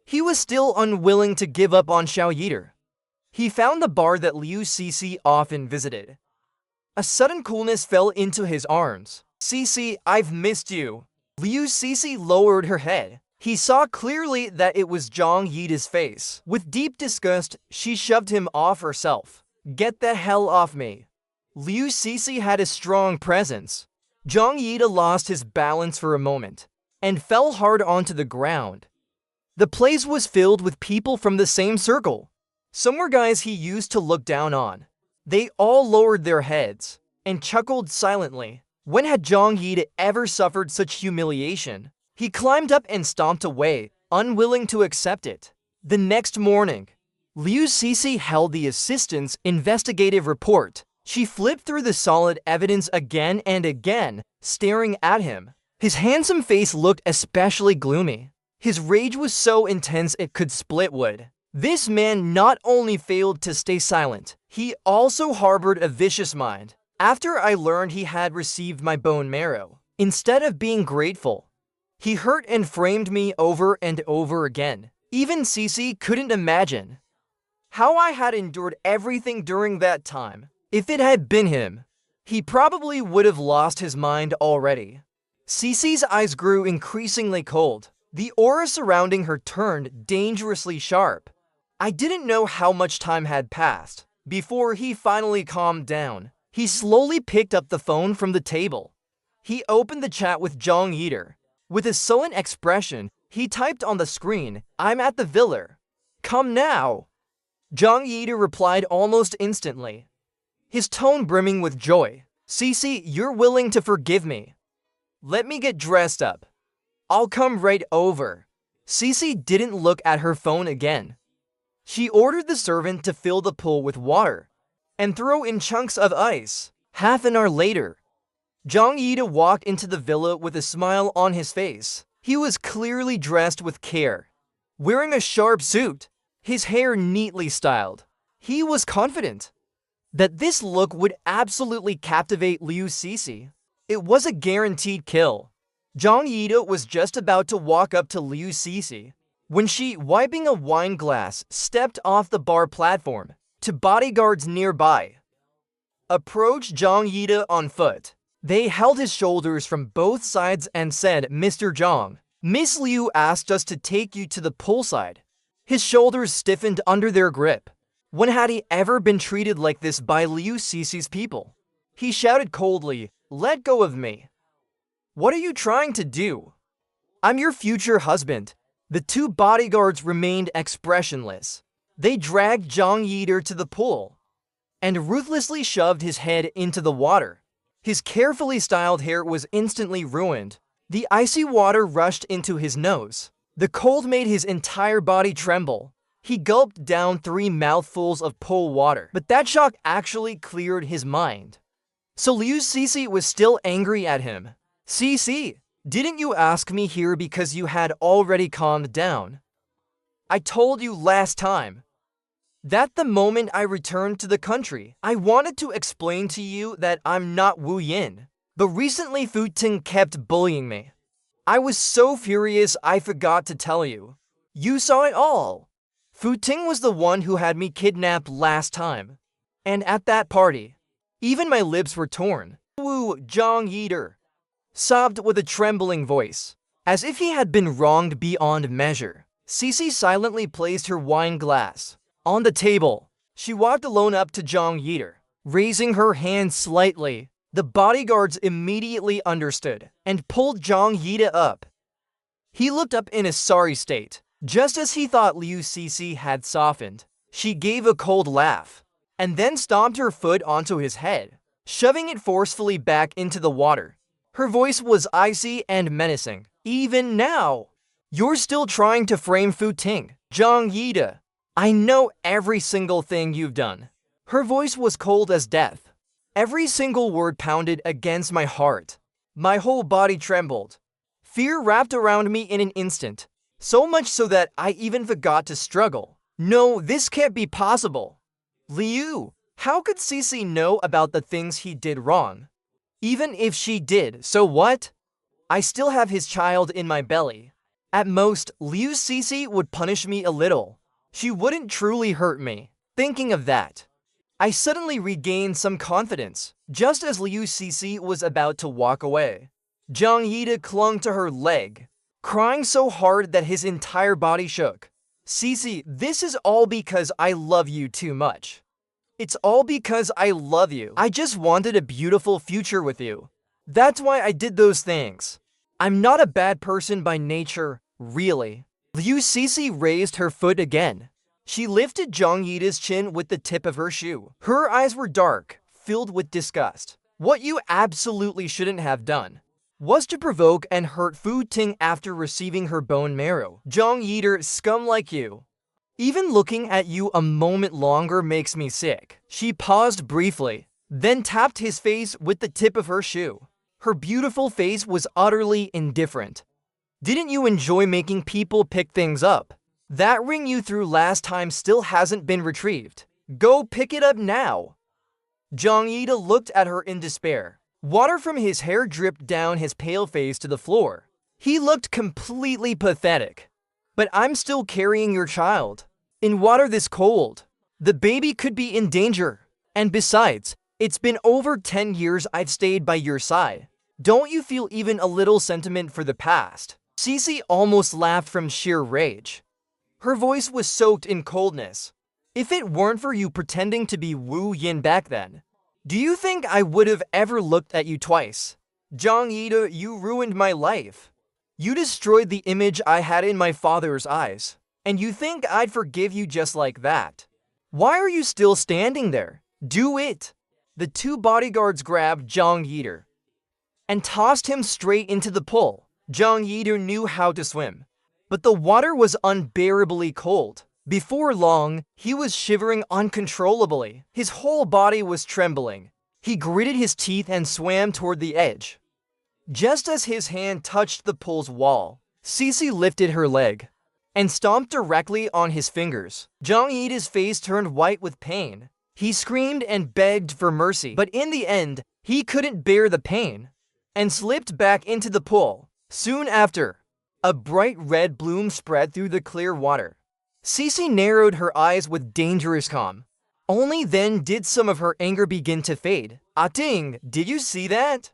He was still unwilling to give up on Xiao Yiter. He found the bar that Liu Cixi often visited. A sudden coolness fell into his arms. Cixi, I've missed you. Liu Cixi lowered her head. He saw clearly that it was Zhang Yita's face. With deep disgust, she shoved him off herself. Get the hell off me. Liu Cixi had a strong presence. Zhang Yita lost his balance for a moment and fell hard onto the ground. The place was filled with people from the same circle. Some were guys he used to look down on. They all lowered their heads and chuckled silently. When had Zhang Yita ever suffered such humiliation? He climbed up and stomped away, unwilling to accept it. The next morning, Liu Cixi held the assistant's investigative report. She flipped through the solid evidence again and again, staring at him. His handsome face looked especially gloomy. His rage was so intense it could split wood. This man not only failed to stay silent, he also harbored a vicious mind. After I learned he had received my bone marrow, instead of being grateful, he hurt and framed me over and over again. Even Cixi couldn't imagine how I had endured everything during that time. If it had been him, he probably would have lost his mind already. Cixi's eyes grew increasingly cold. The aura surrounding her turned dangerously sharp. I didn't know how much time had passed before he finally calmed down. He slowly picked up the phone from the table. He opened the chat with Zhang Yiter. With a sullen expression, he typed on the screen, "I'm at the villa. Come now." Zhang Yiter replied almost instantly, his tone brimming with joy. "Cixi, you're willing to forgive me. Let me get dressed up. I'll come right over." Cixi didn't look at her phone again. She ordered the servant to fill the pool with water and throw in chunks of ice. Half an hour later, Zhang Yita walked into the villa with a smile on his face. He was clearly dressed with care, wearing a sharp suit, his hair neatly styled. He was confident that this look would absolutely captivate Liu Cixi. It was a guaranteed kill. Zhang Yita was just about to walk up to Liu Cixi when she, wiping a wine glass, stepped off the bar platform. Two bodyguards nearby approached Zhang Yita on foot. They held his shoulders from both sides and said, "Mr. Zhang, Miss Liu asked us to take you to the poolside." His shoulders stiffened under their grip. When had he ever been treated like this by Liu Cixi's people? He shouted coldly, "Let go of me. What are you trying to do? I'm your future husband." The two bodyguards remained expressionless. They dragged Zhang Yiter to the pool and ruthlessly shoved his head into the water. His carefully styled hair was instantly ruined. The icy water rushed into his nose. The cold made his entire body tremble. He gulped down 3 mouthfuls of pool water, but that shock actually cleared his mind. So Liu Cixi was still angry at him. "Cixi, didn't you ask me here because you had already calmed down? I told you last time that the moment I returned to the country, I wanted to explain to you that I'm not Wu Yin. But recently Ting kept bullying me. I was so furious I forgot to tell you. You saw it all. Ting was the one who had me kidnapped last time. And at that party, even my lips were torn." Wu Zhang Yiter sobbed with a trembling voice, as if he had been wronged beyond measure. Cixi silently placed her wine glass on the table. She walked alone up to Zhang Yiter, raising her hand slightly. The bodyguards immediately understood and pulled Zhang Yita up. He looked up in a sorry state. Just as he thought Liu Cixi had softened, she gave a cold laugh and then stomped her foot onto his head, shoving it forcefully back into the water. Her voice was icy and menacing. "Even now, you're still trying to frame Ting. Zhang Yita, I know every single thing you've done." Her voice was cold as death. Every single word pounded against my heart. My whole body trembled. Fear wrapped around me in an instant, so much so that I even forgot to struggle. No, this can't be possible. Liu, how could Cixi know about the things he did wrong? Even if she did, so what? I still have his child in my belly. At most, Liu Cixi would punish me a little. She wouldn't truly hurt me. Thinking of that, I suddenly regained some confidence, just as Liu Cixi was about to walk away. Zhang Yide clung to her leg, crying so hard that his entire body shook. Cixi, this is all because I love you too much. It's all because I love you. I just wanted a beautiful future with you. That's why I did those things. I'm not a bad person by nature, really. Liu Cixi raised her foot again. She lifted Zhang Yide's chin with the tip of her shoe. Her eyes were dark, filled with disgust. What you absolutely shouldn't have done was to provoke and hurt Fu Ting after receiving her bone marrow. Zhang Yide, scum like you. Even looking at you a moment longer makes me sick. She paused briefly, then tapped his face with the tip of her shoe. Her beautiful face was utterly indifferent. Didn't you enjoy making people pick things up? That ring you threw last time still hasn't been retrieved. Go pick it up now. Zhang Yide looked at her in despair. Water from his hair dripped down his pale face to the floor. He looked completely pathetic. But I'm still carrying your child. In water this cold. The baby could be in danger. And besides, it's been over 10 years I've stayed by your side. Don't you feel even a little sentiment for the past? Cixi almost laughed from sheer rage. Her voice was soaked in coldness. If it weren't for you pretending to be Wu Yin back then, do you think I would have ever looked at you twice? Zhang Yide, you ruined my life. You destroyed the image I had in my father's eyes. And you think I'd forgive you just like that? Why are you still standing there? Do it! The two bodyguards grabbed Zhang Yide and tossed him straight into the pool. Zhang Yide knew how to swim, but the water was unbearably cold. Before long, he was shivering uncontrollably. His whole body was trembling. He gritted his teeth and swam toward the edge. Just as his hand touched the pool's wall, Cixi lifted her leg and stomped directly on his fingers. Zhang Yide's face turned white with pain. He screamed and begged for mercy, but in the end, he couldn't bear the pain and slipped back into the pool. Soon after, a bright red bloom spread through the clear water. Cixi narrowed her eyes with dangerous calm. Only then did some of her anger begin to fade. Ting, did you see that?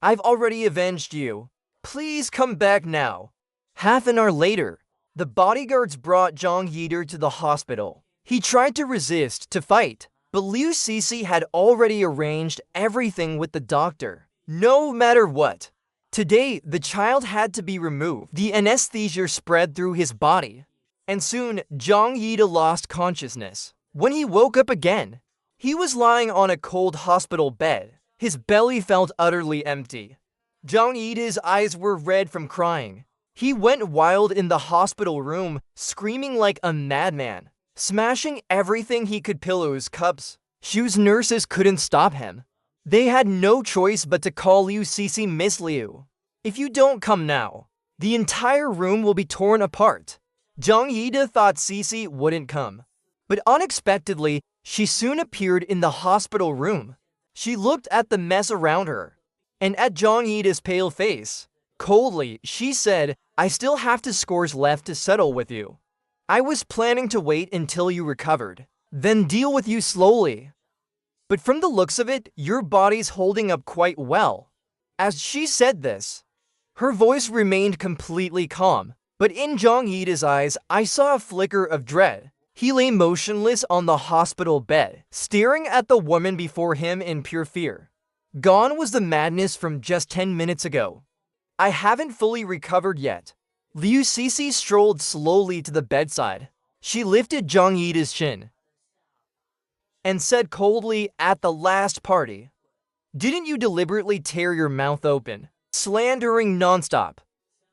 I've already avenged you. Please come back now. Half an hour later, the bodyguards brought Zhang Yide to the hospital. He tried to resist, to fight, but Liu Cixi had already arranged everything with the doctor. No matter what, today the child had to be removed. The anesthesia spread through his body, and soon Zhang Yide lost consciousness. When he woke up again, he was lying on a cold hospital bed. His belly felt utterly empty. Zhang Yide's eyes were red from crying. He went wild in the hospital room, screaming like a madman, smashing everything he could, pillows, cups, shoes. Nurses couldn't stop him. They had no choice but to call Liu Cixi Miss Liu. If you don't come now, the entire room will be torn apart. Zhang Yide thought Cixi wouldn't come, but unexpectedly, she soon appeared in the hospital room. She looked at the mess around her, and at Zhang Yide's pale face. Coldly, she said, I still have 2 scores left to settle with you. I was planning to wait until you recovered, then deal with you slowly. But from the looks of it, your body's holding up quite well. As she said this, her voice remained completely calm, but in Zhang Yide's eyes, I saw a flicker of dread. He lay motionless on the hospital bed, staring at the woman before him in pure fear. Gone was the madness from just 10 minutes ago. I haven't fully recovered yet. Liu Cixi strolled slowly to the bedside. She lifted Zhang Yide's chin and said coldly, at the last party, didn't you deliberately tear your mouth open, slandering nonstop,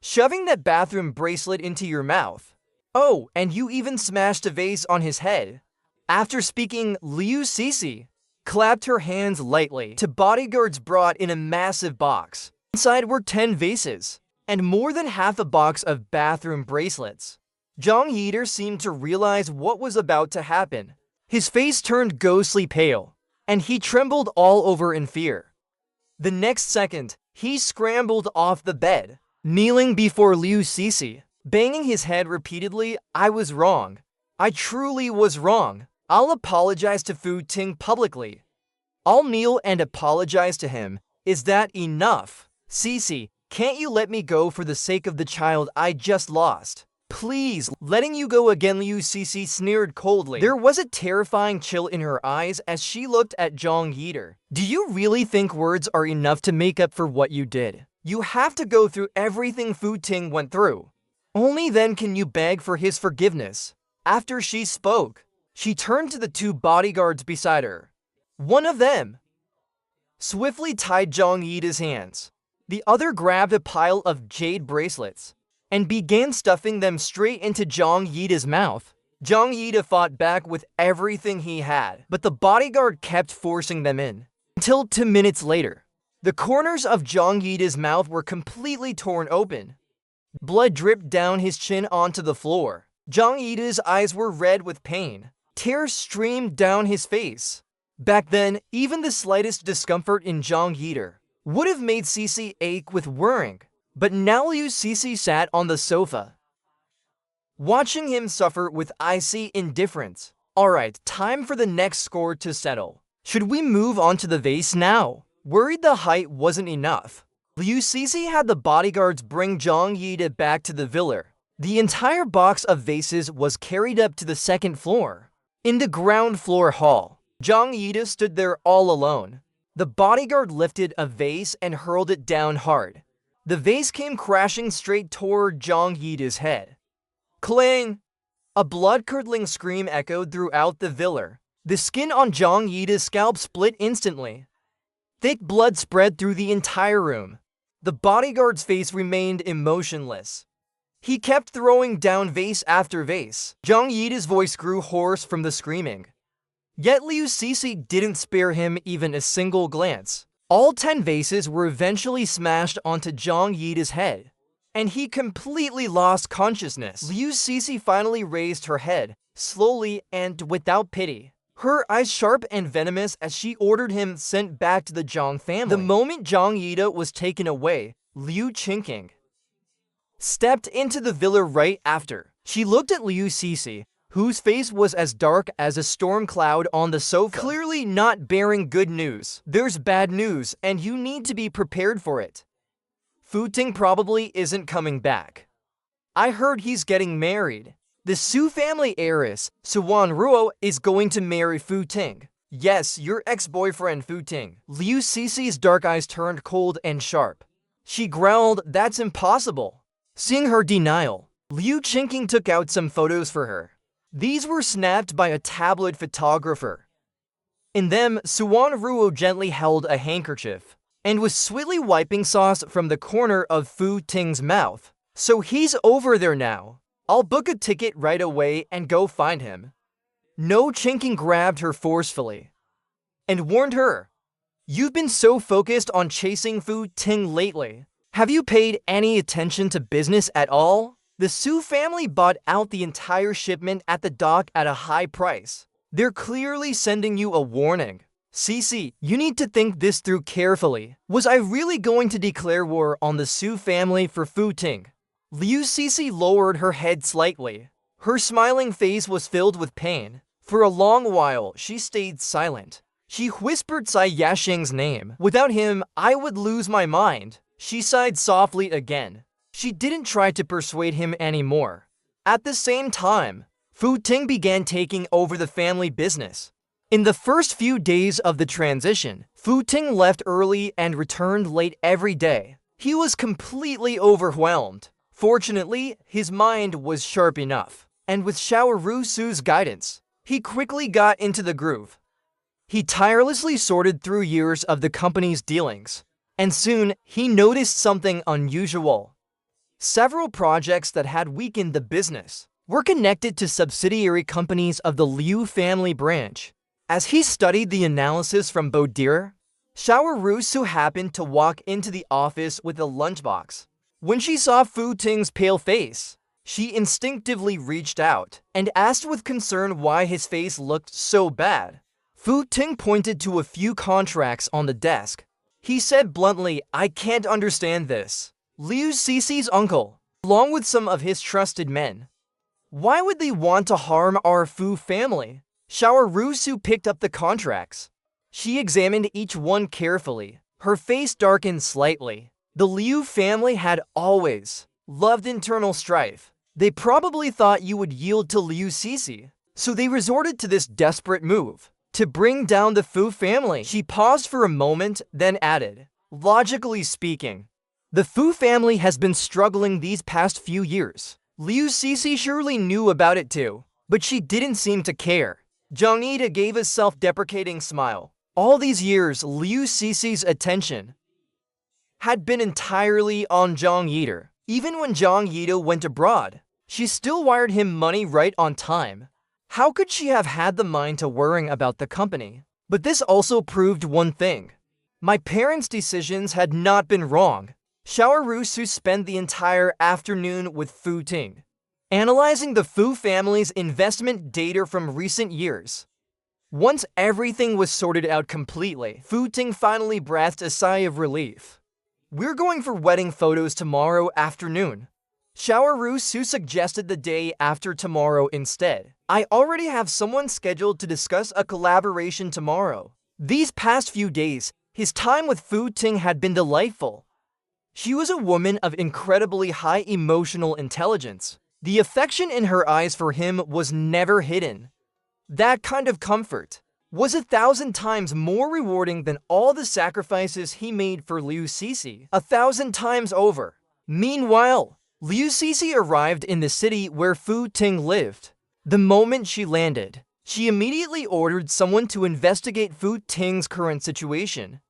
shoving that bathroom bracelet into your mouth? Oh, and you even smashed a vase on his head. After speaking, Liu Cixi clapped her hands lightly to bodyguards brought in a massive box. Inside were 10 vases, and more than half a box of bathroom bracelets. Zhang Yide seemed to realize what was about to happen. His face turned ghostly pale, and he trembled all over in fear. The next second, he scrambled off the bed, kneeling before Liu Cixi. banging his head repeatedly. I was wrong. I truly was wrong. I'll apologize to Fu Ting publicly. I'll kneel and apologize to him. Is that enough? Cece, can't you let me go for the sake of the child I just lost? Please, letting you go again, Liu Cece sneered coldly. There was a terrifying chill in her eyes as she looked at Zhang Yide. Do you really think words are enough to make up for what you did? You have to go through everything Fu Ting went through. Only then can you beg for his forgiveness. After she spoke, she turned to the two bodyguards beside her. One of them swiftly tied Zhang Yide's hands. The other grabbed a pile of jade bracelets and began stuffing them straight into Zhang Yide's mouth. Zhang Yide fought back with everything he had, but the bodyguard kept forcing them in. Until 2 minutes later, the corners of Zhang Yide's mouth were completely torn open. Blood dripped down his chin onto the floor. Zhang Yide's eyes were red with pain. Tears streamed down his face. Back then, even the slightest discomfort in Zhang Yide would have made Cece ache with worrying. But now Liu Cece sat on the sofa, watching him suffer with icy indifference. Alright, time for the next score to settle. Should we move on to the vase now? Worried the height wasn't enough, Liu Cece had the bodyguards bring Zhang Yide back to the villa. The entire box of vases was carried up to the second floor. In the ground floor hall, Zhang Yide stood there all alone. The bodyguard lifted a vase and hurled it down hard. The vase came crashing straight toward Zhang Yide's head. Clang! A blood-curdling scream echoed throughout the villa. The skin on Zhang Yide's scalp split instantly. Thick blood spread through the entire room. The bodyguard's face remained emotionless. He kept throwing down vase after vase. Zhang Yide's voice grew hoarse from the screaming. Yet Liu Cece didn't spare him even a single glance. All 10 vases were eventually smashed onto Zhang Yide's head, and he completely lost consciousness. Liu Cece finally raised her head, slowly and without pity. Her eyes sharp and venomous as she ordered him sent back to the Zhang family. The moment Zhang Yide was taken away, Liu Qingqing stepped into the villa right after. She looked at Liu Cece, whose face was as dark as a storm cloud on the sofa, clearly not bearing good news. There's bad news, and you need to be prepared for it. Fu Ting probably isn't coming back. I heard he's getting married. The Su family heiress, Suan Ruo, is going to marry Fu Ting. Yes, your ex-boyfriend Fu Ting. Liu Cece's dark eyes turned cold and sharp. She growled, "That's impossible." Seeing her denial, Liu Qingqing took out some photos for her. These were snapped by a tablet photographer. In them, Suan Ruo gently held a handkerchief and was sweetly wiping sauce from the corner of Fu Ting's mouth. So he's over there now. I'll book a ticket right away and go find him. No, Qingqing grabbed her forcefully and warned her. You've been so focused on chasing Fu Ting lately. Have you paid any attention to business at all? The Su family bought out the entire shipment at the dock at a high price. They're clearly sending you a warning. Cece, you need to think this through carefully. Was I really going to declare war on the Su family for Fu Ting? Liu Cece lowered her head slightly. Her smiling face was filled with pain. For a long while, she stayed silent. She whispered Cai Yasheng's name. Without him, I would lose my mind. She sighed softly again. She didn't try to persuade him anymore. At the same time, Fu Ting began taking over the family business. In the first few days of the transition, Fu Ting left early and returned late every day. He was completely overwhelmed. Fortunately, his mind was sharp enough, and with Xiao Su's guidance, he quickly got into the groove. He tirelessly sorted through years of the company's dealings, and soon he noticed something unusual. Several projects that had weakened the business were connected to subsidiary companies of the Liu family branch. As he studied the analysis from Bodir, Xiao Su happened to walk into the office with a lunchbox. When she saw Fu Ting's pale face, she instinctively reached out and asked with concern why his face looked so bad. Fu Ting pointed to a few contracts on the desk. He said bluntly, "I can't understand this." Liu Cece's uncle, along with some of his trusted men. Why would they want to harm our Fu family? Xiao Rusu picked up the contracts. She examined each one carefully. Her face darkened slightly. The Liu family had always loved internal strife. They probably thought you would yield to Liu Cixi, so they resorted to this desperate move to bring down the Fu family. She paused for a moment, then added, logically speaking, the Fu family has been struggling these past few years. Liu Cixi surely knew about it too, but she didn't seem to care. Zhang Yida gave a self-deprecating smile. All these years, Liu Cixi's attention had been entirely on Zhang Yida. Even when Zhang Yida went abroad, she still wired him money right on time. How could she have had the mind to worrying about the company? But this also proved one thing. My parents' decisions had not been wrong. Xiao Rusu spent the entire afternoon with Fu Ting, analyzing the Fu family's investment data from recent years. Once everything was sorted out completely, Fu Ting finally breathed a sigh of relief. We're going for wedding photos tomorrow afternoon. Xiao Rusu suggested the day after tomorrow instead. I already have someone scheduled to discuss a collaboration tomorrow. These past few days, his time with Fu Ting had been delightful. She was a woman of incredibly high emotional intelligence. The affection in her eyes for him was never hidden. That kind of comfort was 1,000 times more rewarding than all the sacrifices he made for Liu Cixi, 1,000 times over. Meanwhile, Liu Cixi arrived in the city where Fu Ting lived. The moment she landed, she immediately ordered someone to investigate Fu Ting's current situation.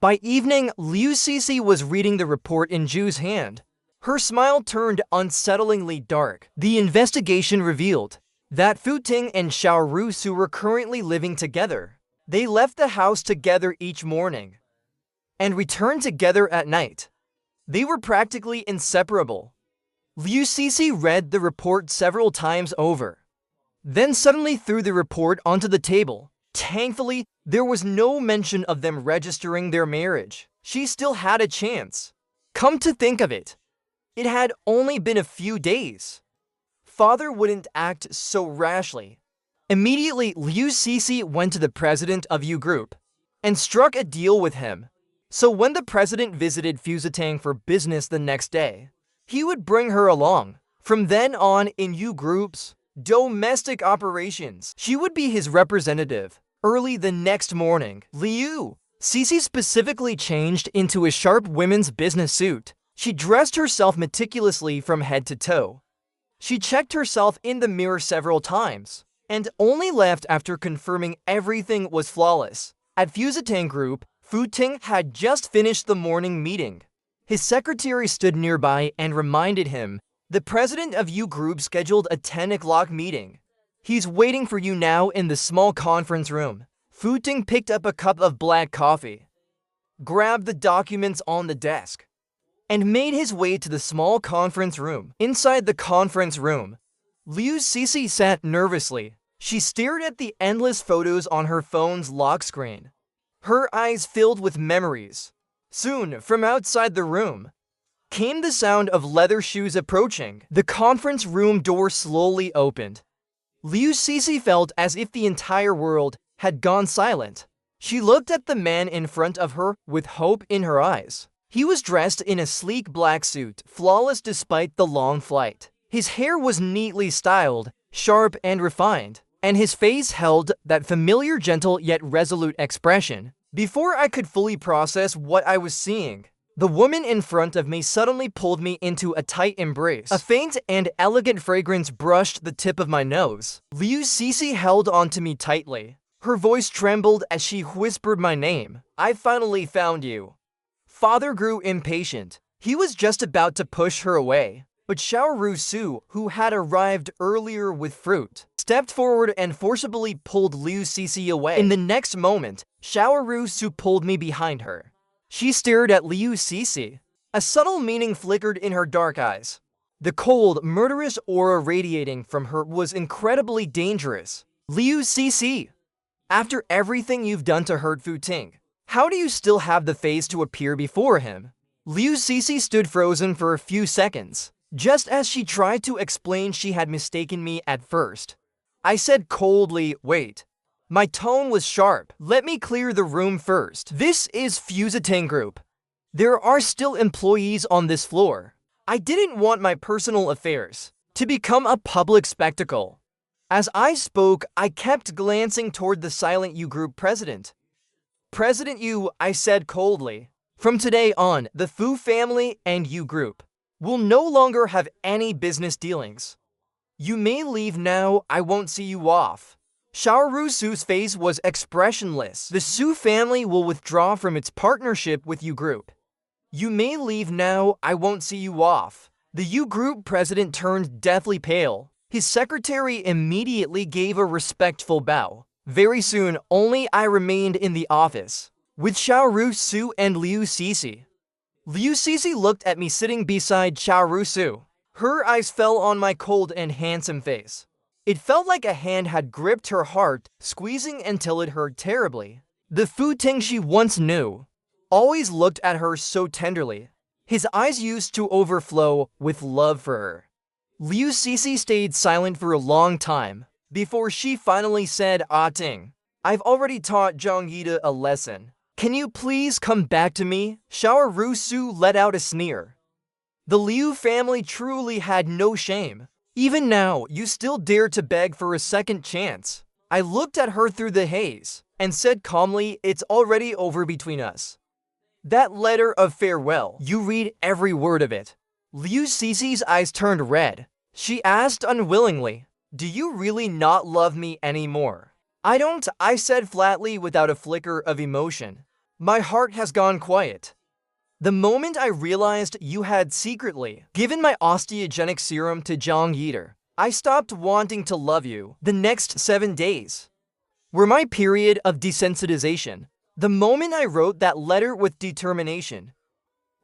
By evening, Liu Cixi was reading the report in Zhu's hand. Her smile turned unsettlingly dark. The investigation revealed that Fu Ting and Xiao Rusu were currently living together. They left the house together each morning and returned together at night. They were practically inseparable. Liu Cixi read the report several times over, then suddenly threw the report onto the table. Thankfully, there was no mention of them registering their marriage. She still had a chance. Come to think of it, it had only been a few days. Father wouldn't act so rashly. Immediately, Liu Cixi went to the president of U Group and struck a deal with him. So when the president visited Fusatang for business the next day, he would bring her along. From then on, in U Group's domestic operations, she would be his representative. Early the next morning, Liu Cixi specifically changed into a sharp women's business suit. She dressed herself meticulously from head to toe. She checked herself in the mirror several times, and only left after confirming everything was flawless. At Fusatang Group, Fu Ting had just finished the morning meeting. His secretary stood nearby and reminded him, the president of U Group scheduled a 10 o'clock meeting. He's waiting for you now in the small conference room. Fu Ting picked up a cup of black coffee, grabbed the documents on the desk, and made his way to the small conference room. Inside the conference room, Liu Cixi sat nervously. She stared at the endless photos on her phone's lock screen, her eyes filled with memories. Soon, from outside the room, came the sound of leather shoes approaching. The conference room door slowly opened. Liu Cixi felt as if the entire world had gone silent. She looked at the man in front of her with hope in her eyes. He was dressed in a sleek black suit, flawless despite the long flight. His hair was neatly styled, sharp and refined, and his face held that familiar, gentle yet resolute expression. Before I could fully process what I was seeing, the woman in front of me suddenly pulled me into a tight embrace. A faint and elegant fragrance brushed the tip of my nose. Liu Cixi held onto me tightly. Her voice trembled as she whispered my name. I finally found you. Father grew impatient. He was just about to push her away, but Xiao Rusu, who had arrived earlier with fruit, stepped forward and forcibly pulled Liu Cixi away. In the next moment, Xiao Rusu pulled me behind her. She stared at Liu Cixi. A subtle meaning flickered in her dark eyes. The cold, murderous aura radiating from her was incredibly dangerous. Liu Cixi, after everything you've done to hurt Fu Ting, how do you still have the face to appear before him? Liu Cixi stood frozen for a few seconds. Just as she tried to explain she had mistaken me at first, I said coldly, "Wait." My tone was sharp. "Let me clear the room first. This is Ting Group. There are still employees on this floor. I didn't want my personal affairs to become a public spectacle." As I spoke, I kept glancing toward the silent U Group president. "President Yu," I said coldly, "from today on, the Fu family and U Group will no longer have any business dealings. You may leave now, I won't see you off." Xiaoru Su's face was expressionless. "The Su family will withdraw from its partnership with U Group. You may leave now, I won't see you off." The U Group president turned deathly pale. His secretary immediately gave a respectful bow. Very soon, only I remained in the office, with Xiaoru Su and Liu Cixi. Liu Cixi looked at me sitting beside Xiaoru Su. Her eyes fell on my cold and handsome face. It felt like a hand had gripped her heart, squeezing until it hurt terribly. The Fu Ting she once knew always looked at her so tenderly. His eyes used to overflow with love for her. Liu Cixi stayed silent for a long time before she finally said, Ting, I've already taught Zhang Yida a lesson. Can you please come back to me?" Xiaoru Su let out a sneer. The Liu family truly had no shame. "Even now, you still dare to beg for a second chance." I looked at her through the haze and said calmly, "It's already over between us. That letter of farewell, you read every word of it." Liu Cixi's eyes turned red. She asked unwillingly, "Do you really not love me anymore?" "I don't," I said flatly without a flicker of emotion. "My heart has gone quiet. The moment I realized you had secretly given my osteogenic serum to Zhang Yida, I stopped wanting to love you." The next 7 days were my period of desensitization. The moment I wrote that letter with determination,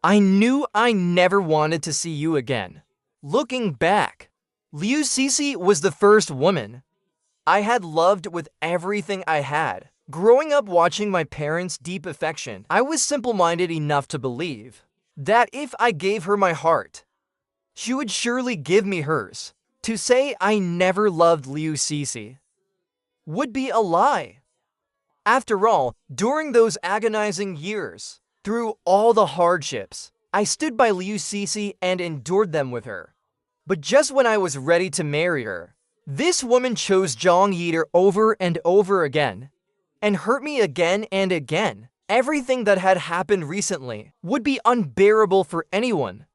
I knew I never wanted to see you again. Looking back, Liu Cixi was the first woman I had loved with everything I had. Growing up watching my parents' deep affection, I was simple-minded enough to believe that if I gave her my heart, she would surely give me hers. To say I never loved Liu Cixi would be a lie. After all, during those agonizing years, through all the hardships, I stood by Liu Cixi and endured them with her. But just when I was ready to marry her, this woman chose Zhang Yida over and over again, and hurt me again and again. Everything that had happened recently would be unbearable for anyone.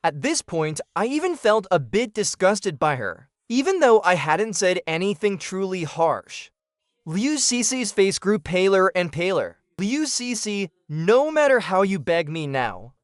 At this point, I even felt a bit disgusted by her, even though I hadn't said anything truly harsh. Liu Cixi's face grew paler and paler. "Liu Cixi, no matter how you beg me now,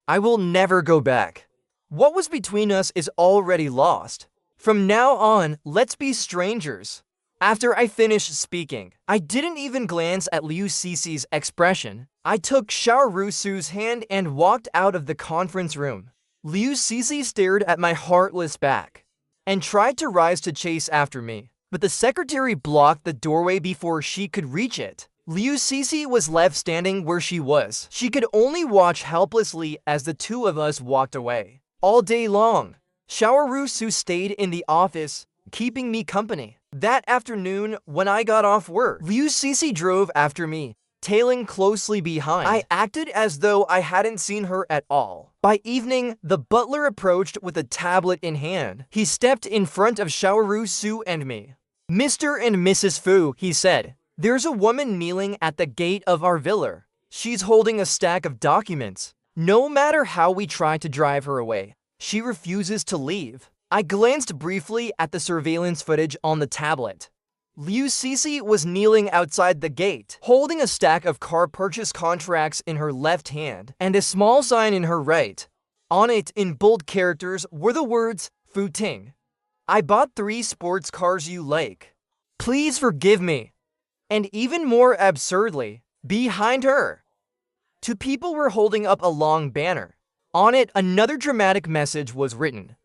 I will never go back. What was between us is already lost. From now on, let's be strangers." After I finished speaking, I didn't even glance at Liu Cixi's expression. I took Xiaoru Su's hand and walked out of the conference room. Liu Cixi stared at my heartless back and tried to rise to chase after me, but the secretary blocked the doorway before she could reach it. Liu Cixi was left standing where she was. She could only watch helplessly as the two of us walked away. All day long, Xiaoru Su stayed in the office, keeping me company. That afternoon, when I got off work, Liu Cixi drove after me, tailing closely behind. I acted as though I hadn't seen her at all. By evening, the butler approached with a tablet in hand. He stepped in front of Xiaoru Su and me. "Mr. and Mrs. Fu," he said, "there's a woman kneeling at the gate of our villa. She's holding a stack of documents. No matter how we try to drive her away, she refuses to leave." I glanced briefly at the surveillance footage on the tablet. Liu Cixi was kneeling outside the gate, holding a stack of car purchase contracts in her left hand and a small sign in her right. On it, in bold characters, were the words, "Fu Ting, I bought 3 sports cars you like. Please forgive me." And even more absurdly, behind her, 2 people were holding up a long banner. On it, another dramatic message was written.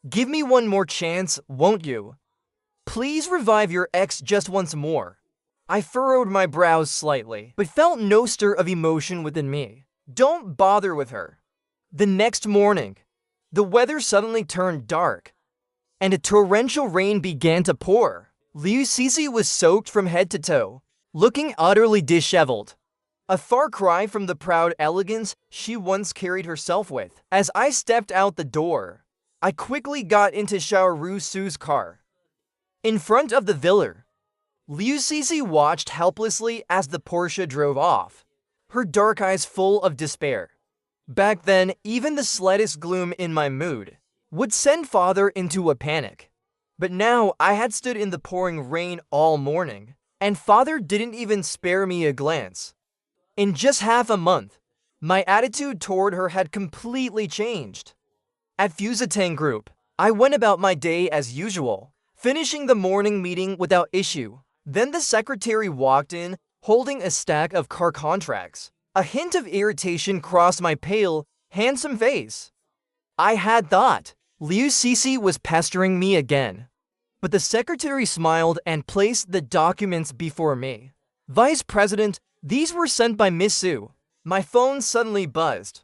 "Give me one more chance, won't you? Please revive your ex just once more." I furrowed my brows slightly, but felt no stir of emotion within me. Don't bother with her. The next morning, The weather suddenly turned dark, and a torrential rain began to pour. Liu Cixi was soaked from head to toe, looking utterly disheveled. A far cry from the proud elegance she once carried herself with. As I stepped out the door, I quickly got into Xiao Su's car. In front of the villa, Liu Cixi watched helplessly as the Porsche drove off, her dark eyes full of despair. Back then, even the slightest gloom in my mood would send father into a panic. But now I had stood in the pouring rain all morning, and father didn't even spare me a glance. In just half a month, my attitude toward her had completely changed. At Ting Group, I went about my day as usual, finishing the morning meeting without issue. Then the secretary walked in, holding a stack of car contracts. A hint of irritation crossed my pale, handsome face. I had thought Liu Cixi was pestering me again. But the secretary smiled and placed the documents before me. Vice President, these were sent by Miss Su. My phone suddenly buzzed.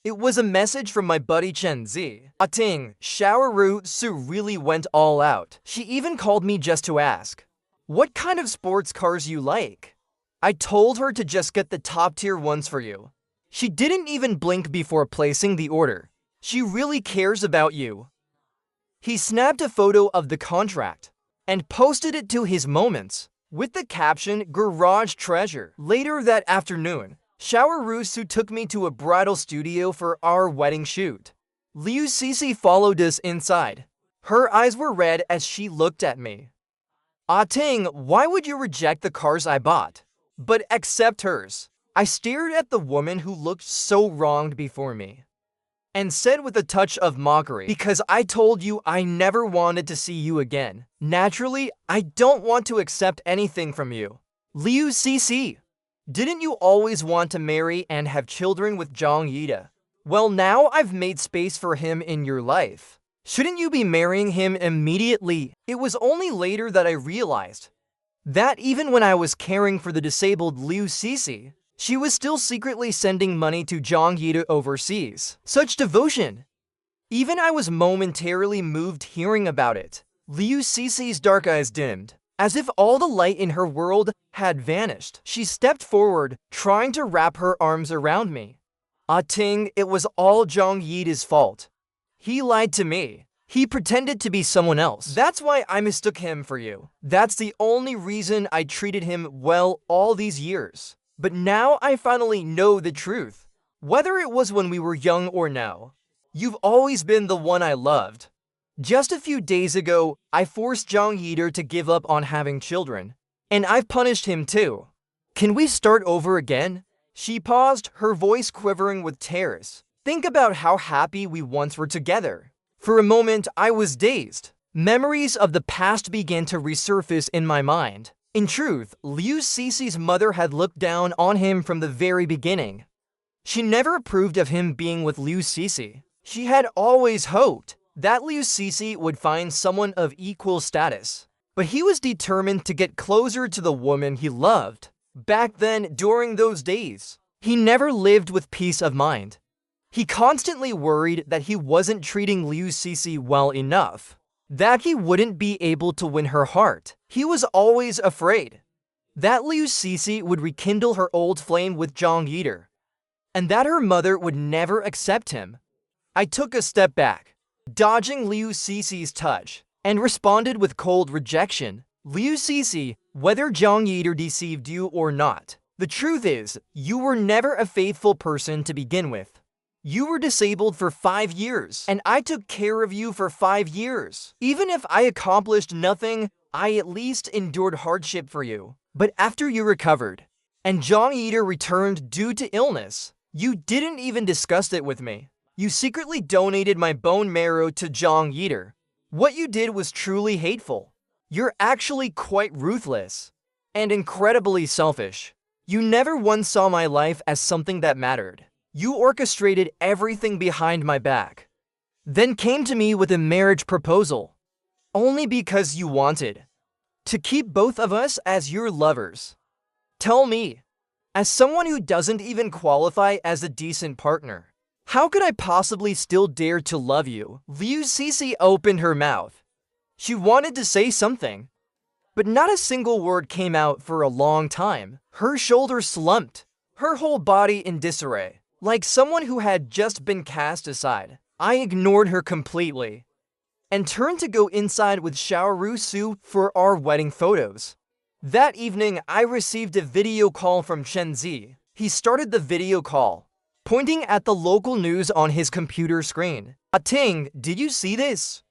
It was a message from my buddy Chen Zi. Ting, Xiao Su really went all out. She even called me just to ask what kind of sports cars you like. I told her to just get the top-tier ones for you. She didn't even blink before placing the order. She really cares about you. He snapped a photo of the contract and posted it to his Moments with the caption, "Garage Treasure." Later that afternoon, Xiao Su took me to a bridal studio for our wedding shoot. Liu Cixi followed us inside. Her eyes were red as she looked at me. Ting, why would you reject the cars I bought, but accept hers? I stared at the woman who looked so wronged before me, and said with a touch of mockery, "Because I told you I never wanted to see you again. Naturally, I don't want to accept anything from you." Liu Cixi, didn't you always want to marry and have children with Zhang Yida? Well, now I've made space for him in your life. Shouldn't you be marrying him immediately? It was only later that I realized that even when I was caring for the disabled Liu Cixi, she was still secretly sending money to Zhang Yida overseas. Such devotion! Even I was momentarily moved hearing about it. Liu Cixi's dark eyes dimmed, as if all the light in her world had vanished. She stepped forward, trying to wrap her arms around me. Ting, it was all Zhang Yida's fault. He lied to me. He pretended to be someone else. That's why I mistook him for you. That's the only reason I treated him well all these years. But now I finally know the truth. Whether it was when we were young or now, you've always been the one I loved. Just a few days ago, I forced Zhang Yida to give up on having children, and I've punished him too. Can we start over again? She paused, her voice quivering with tears. Think about how happy we once were together. For a moment, I was dazed. Memories of the past began to resurface in my mind. In truth, Liu Cixi's mother had looked down on him from the very beginning. She never approved of him being with Liu Cixi. She had always hoped that Liu Cixi would find someone of equal status. But he was determined to get closer to the woman he loved. Back then, during those days, he never lived with peace of mind. He constantly worried that he wasn't treating Liu Cixi well enough, that he wouldn't be able to win her heart. He was always afraid that Liu Cixi would rekindle her old flame with Zhang Yida, and that her mother would never accept him. I took a step back, dodging Liu Cixi's touch, and responded with cold rejection. Liu Cixi, whether Zhang Yida deceived you or not, the truth is, you were never a faithful person to begin with. You were disabled for 5 years, and I took care of you for 5 years. Even if I accomplished nothing, I at least endured hardship for you. But after you recovered, and Zhang Yida returned due to illness, you didn't even discuss it with me. You secretly donated my bone marrow to Zhang Yida. What you did was truly hateful. You're actually quite ruthless, and incredibly selfish. You never once saw my life as something that mattered. You orchestrated everything behind my back, then came to me with a marriage proposal, only because you wanted to keep both of us as your lovers. Tell me, as someone who doesn't even qualify as a decent partner, How could I possibly still dare to love you? Liu Cixi opened her mouth. She wanted to say something, but not a single word came out for a long time. Her shoulders slumped, her whole body in disarray, like someone who had just been cast aside. I ignored her completely and turned to go inside with Xiaoru Su for our wedding photos. That evening, I received a video call from Chen Zi. He started the video call, pointing at the local news on his computer screen. Ting, did you see this?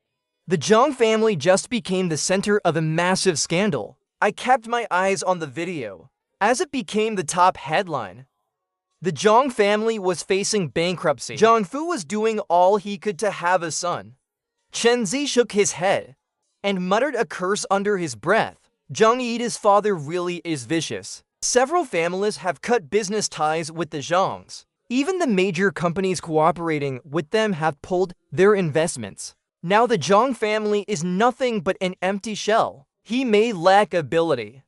The Zhang family just became the center of a massive scandal. I kept my eyes on the video, as it became the top headline. The Zhang family was facing bankruptcy. Zhang Fu was doing all he could to have a son. Chen Zi shook his head and muttered a curse under his breath. Zhang Yida's father really is vicious. Several families have cut business ties with the Zhangs. Even the major companies cooperating with them have pulled their investments. Now the Zhang family is nothing but an empty shell. He may lack ability,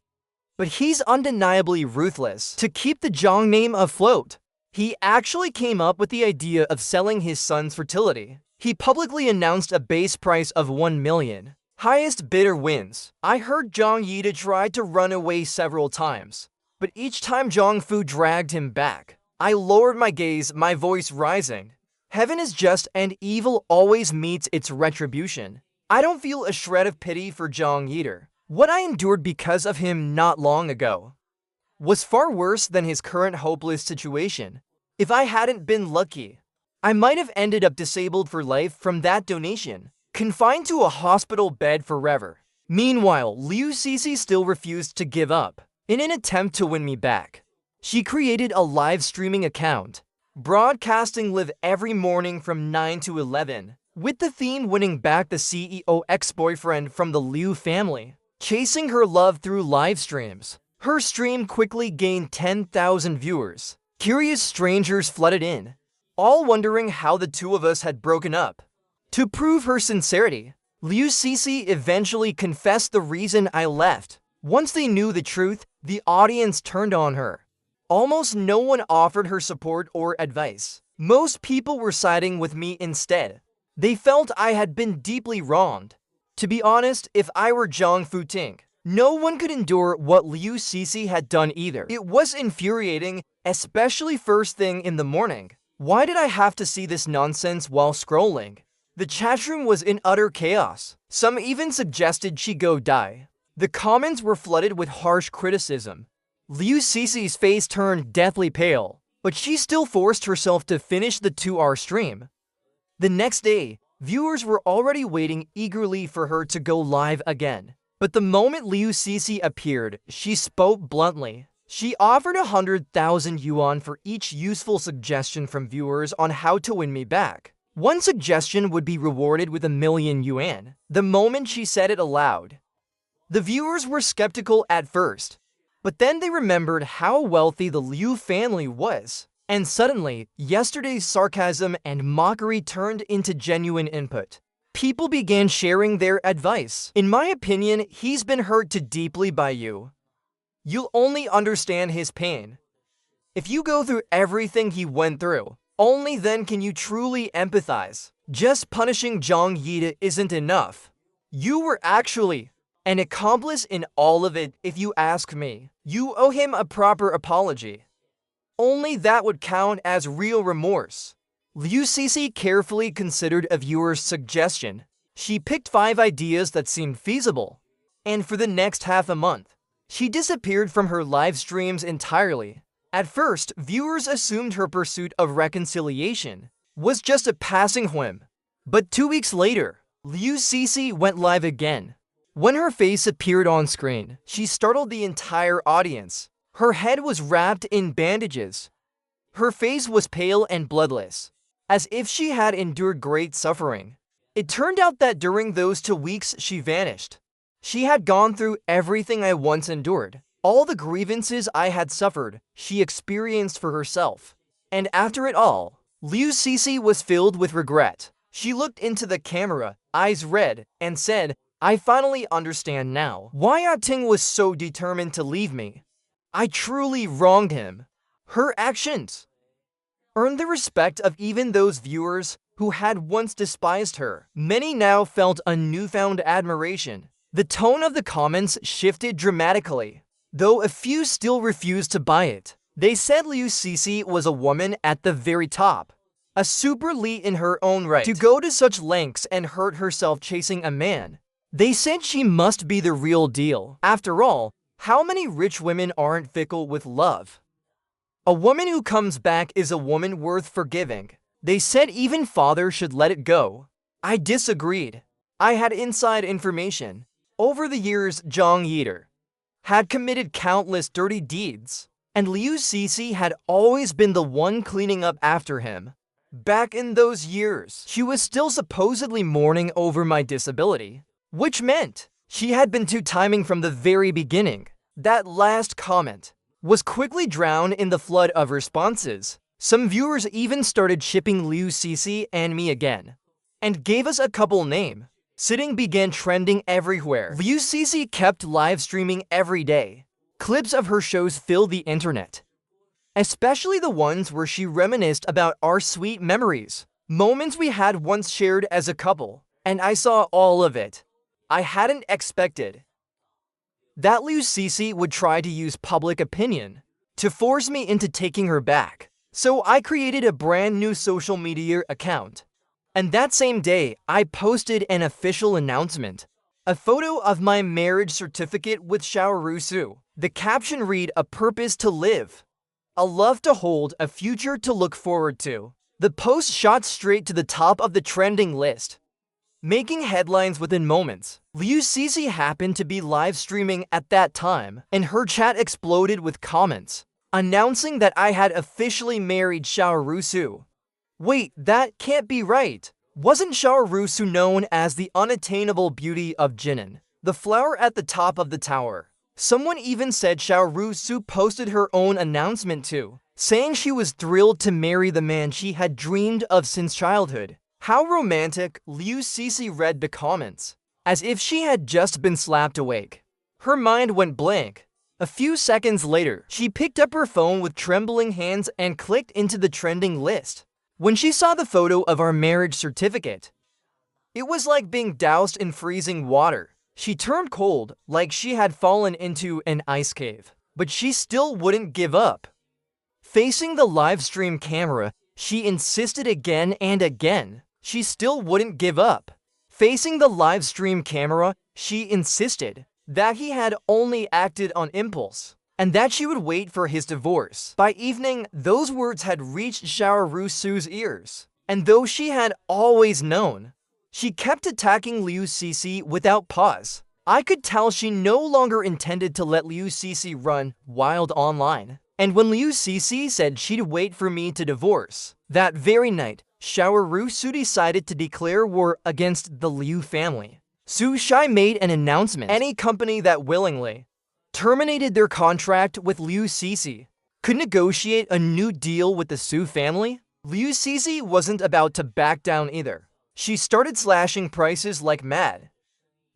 but he's undeniably ruthless. To keep the Zhang name afloat, he actually came up with the idea of selling his son's fertility. He publicly announced a base price of 1 million. Highest bidder wins. I heard Zhang Yida tried to run away several times, but each time Zhang Fu dragged him back. I lowered my gaze, my voice rising. Heaven is just and evil always meets its retribution. I don't feel a shred of pity for Zhang Yida. What I endured because of him not long ago was far worse than his current hopeless situation. If I hadn't been lucky, I might have ended up disabled for life from that donation, confined to a hospital bed forever. Meanwhile, Liu Cixi still refused to give up. In an attempt to win me back, she created a live streaming account, broadcasting live every morning from 9 to 11, with the theme winning back the CEO ex-boyfriend from the Liu family, chasing her love through live streams. Her stream quickly gained 10,000 viewers. Curious strangers flooded in, all wondering how the two of us had broken up. To prove her sincerity, Liu Cixi eventually confessed the reason I left. Once they knew the truth, the audience turned on her. Almost no one offered her support or advice. Most people were siding with me instead. They felt I had been deeply wronged. To be honest, if I were Zhang Fu Ting, no one could endure what Liu Cixi had done either. It was infuriating, especially first thing in the morning. Why did I have to see this nonsense while scrolling? The chatroom was in utter chaos. Some even suggested she go die. The comments were flooded with harsh criticism. Liu Cixi's face turned deathly pale, but she still forced herself to finish the 2-hour stream. The next day, viewers were already waiting eagerly for her to go live again. But the moment Liu Cixi appeared, she spoke bluntly. She offered 100,000 yuan for each useful suggestion from viewers on how to win me back. One suggestion would be rewarded with 1,000,000 yuan. The moment she said it aloud, the viewers were skeptical at first, but then they remembered how wealthy the Liu family was. And suddenly, yesterday's sarcasm and mockery turned into genuine input. People began sharing their advice. In my opinion, he's been hurt too deeply by you. You'll only understand his pain if you go through everything he went through. Only then can you truly empathize. Just punishing Zhang Yida isn't enough. You were actually an accomplice in all of it, if you ask me. You owe him a proper apology. Only that would count as real remorse. Liu Cixi carefully considered a viewer's suggestion. She picked 5 ideas that seemed feasible, and for the next half a month, she disappeared from her live streams entirely. At first, viewers assumed her pursuit of reconciliation was just a passing whim. But 2 weeks later, Liu Cixi went live again. When her face appeared on screen, she startled the entire audience. Her head was wrapped in bandages. Her face was pale and bloodless, as if she had endured great suffering. It turned out that during those 2 weeks she vanished. She had gone through everything I once endured. All the grievances I had suffered, she experienced for herself. And after it all, Liu Cixi was filled with regret. She looked into the camera, eyes red, and said, "I finally understand now why Ting was so determined to leave me. I truly wronged him." Her actions earned the respect of even those viewers who had once despised her. Many now felt a newfound admiration. The tone of the comments shifted dramatically, though a few still refused to buy it. They said Liu Cixi was a woman at the very top, a super elite in her own right, to go to such lengths and hurt herself chasing a man. They said she must be the real deal. After all, how many rich women aren't fickle with love? A woman who comes back is a woman worth forgiving. They said even father should let it go. I disagreed. I had inside information. Over the years, Zhang Yiter had committed countless dirty deeds, and Liu Cixi had always been the one cleaning up after him. Back in those years, she was still supposedly mourning over my disability, which meant she had been two-timing from the very beginning. That last comment was quickly drowned in the flood of responses. Some viewers even started shipping Liu Cixi and me again, and gave us a couple name. Sitting began trending everywhere. Liu Cixi kept live streaming every day. Clips of her shows filled the internet, especially the ones where she reminisced about our sweet memories, moments we had once shared as a couple, and I saw all of it. I hadn't expected that Liu Cixi would try to use public opinion to force me into taking her back. So I created a brand new social media account. And that same day, I posted an official announcement, a photo of my marriage certificate with Xiaoru. The caption read, "A purpose to live, a love to hold, a future to look forward to." The post shot straight to the top of the trending list, making headlines within moments. Liu Cixi happened to be live streaming at that time, and her chat exploded with comments announcing that I had officially married Xiaoru. Wait, that can't be right. Wasn't Xiaoru known as the unattainable beauty of Jinan, the flower at the top of the tower? Someone even said Xiaoru posted her own announcement too, saying she was thrilled to marry the man she had dreamed of since childhood. How romantic. Liu Cixi read the comments as if she had just been slapped awake. Her mind went blank. A few seconds later, she picked up her phone with trembling hands and clicked into the trending list. When she saw the photo of our marriage certificate, it was like being doused in freezing water. She turned cold, like she had fallen into an ice cave. But she still wouldn't give up. Facing the live stream camera, she insisted again and again. She still wouldn't give up. Facing the live stream camera, she insisted that he had only acted on impulse, and that she would wait for his divorce. By evening, those words had reached Xiaoru's ears, and though she had always known, she kept attacking Liu Cixi without pause. I could tell she no longer intended to let Liu Cixi run wild online. And when Liu Cixi said she'd wait for me to divorce, that very night, Xiaoru decided to declare war against the Liu family. Su Shai made an announcement. Any company that willingly terminated their contract with Liu Cixi could negotiate a new deal with the Su family. Liu Cixi wasn't about to back down either. She started slashing prices like mad.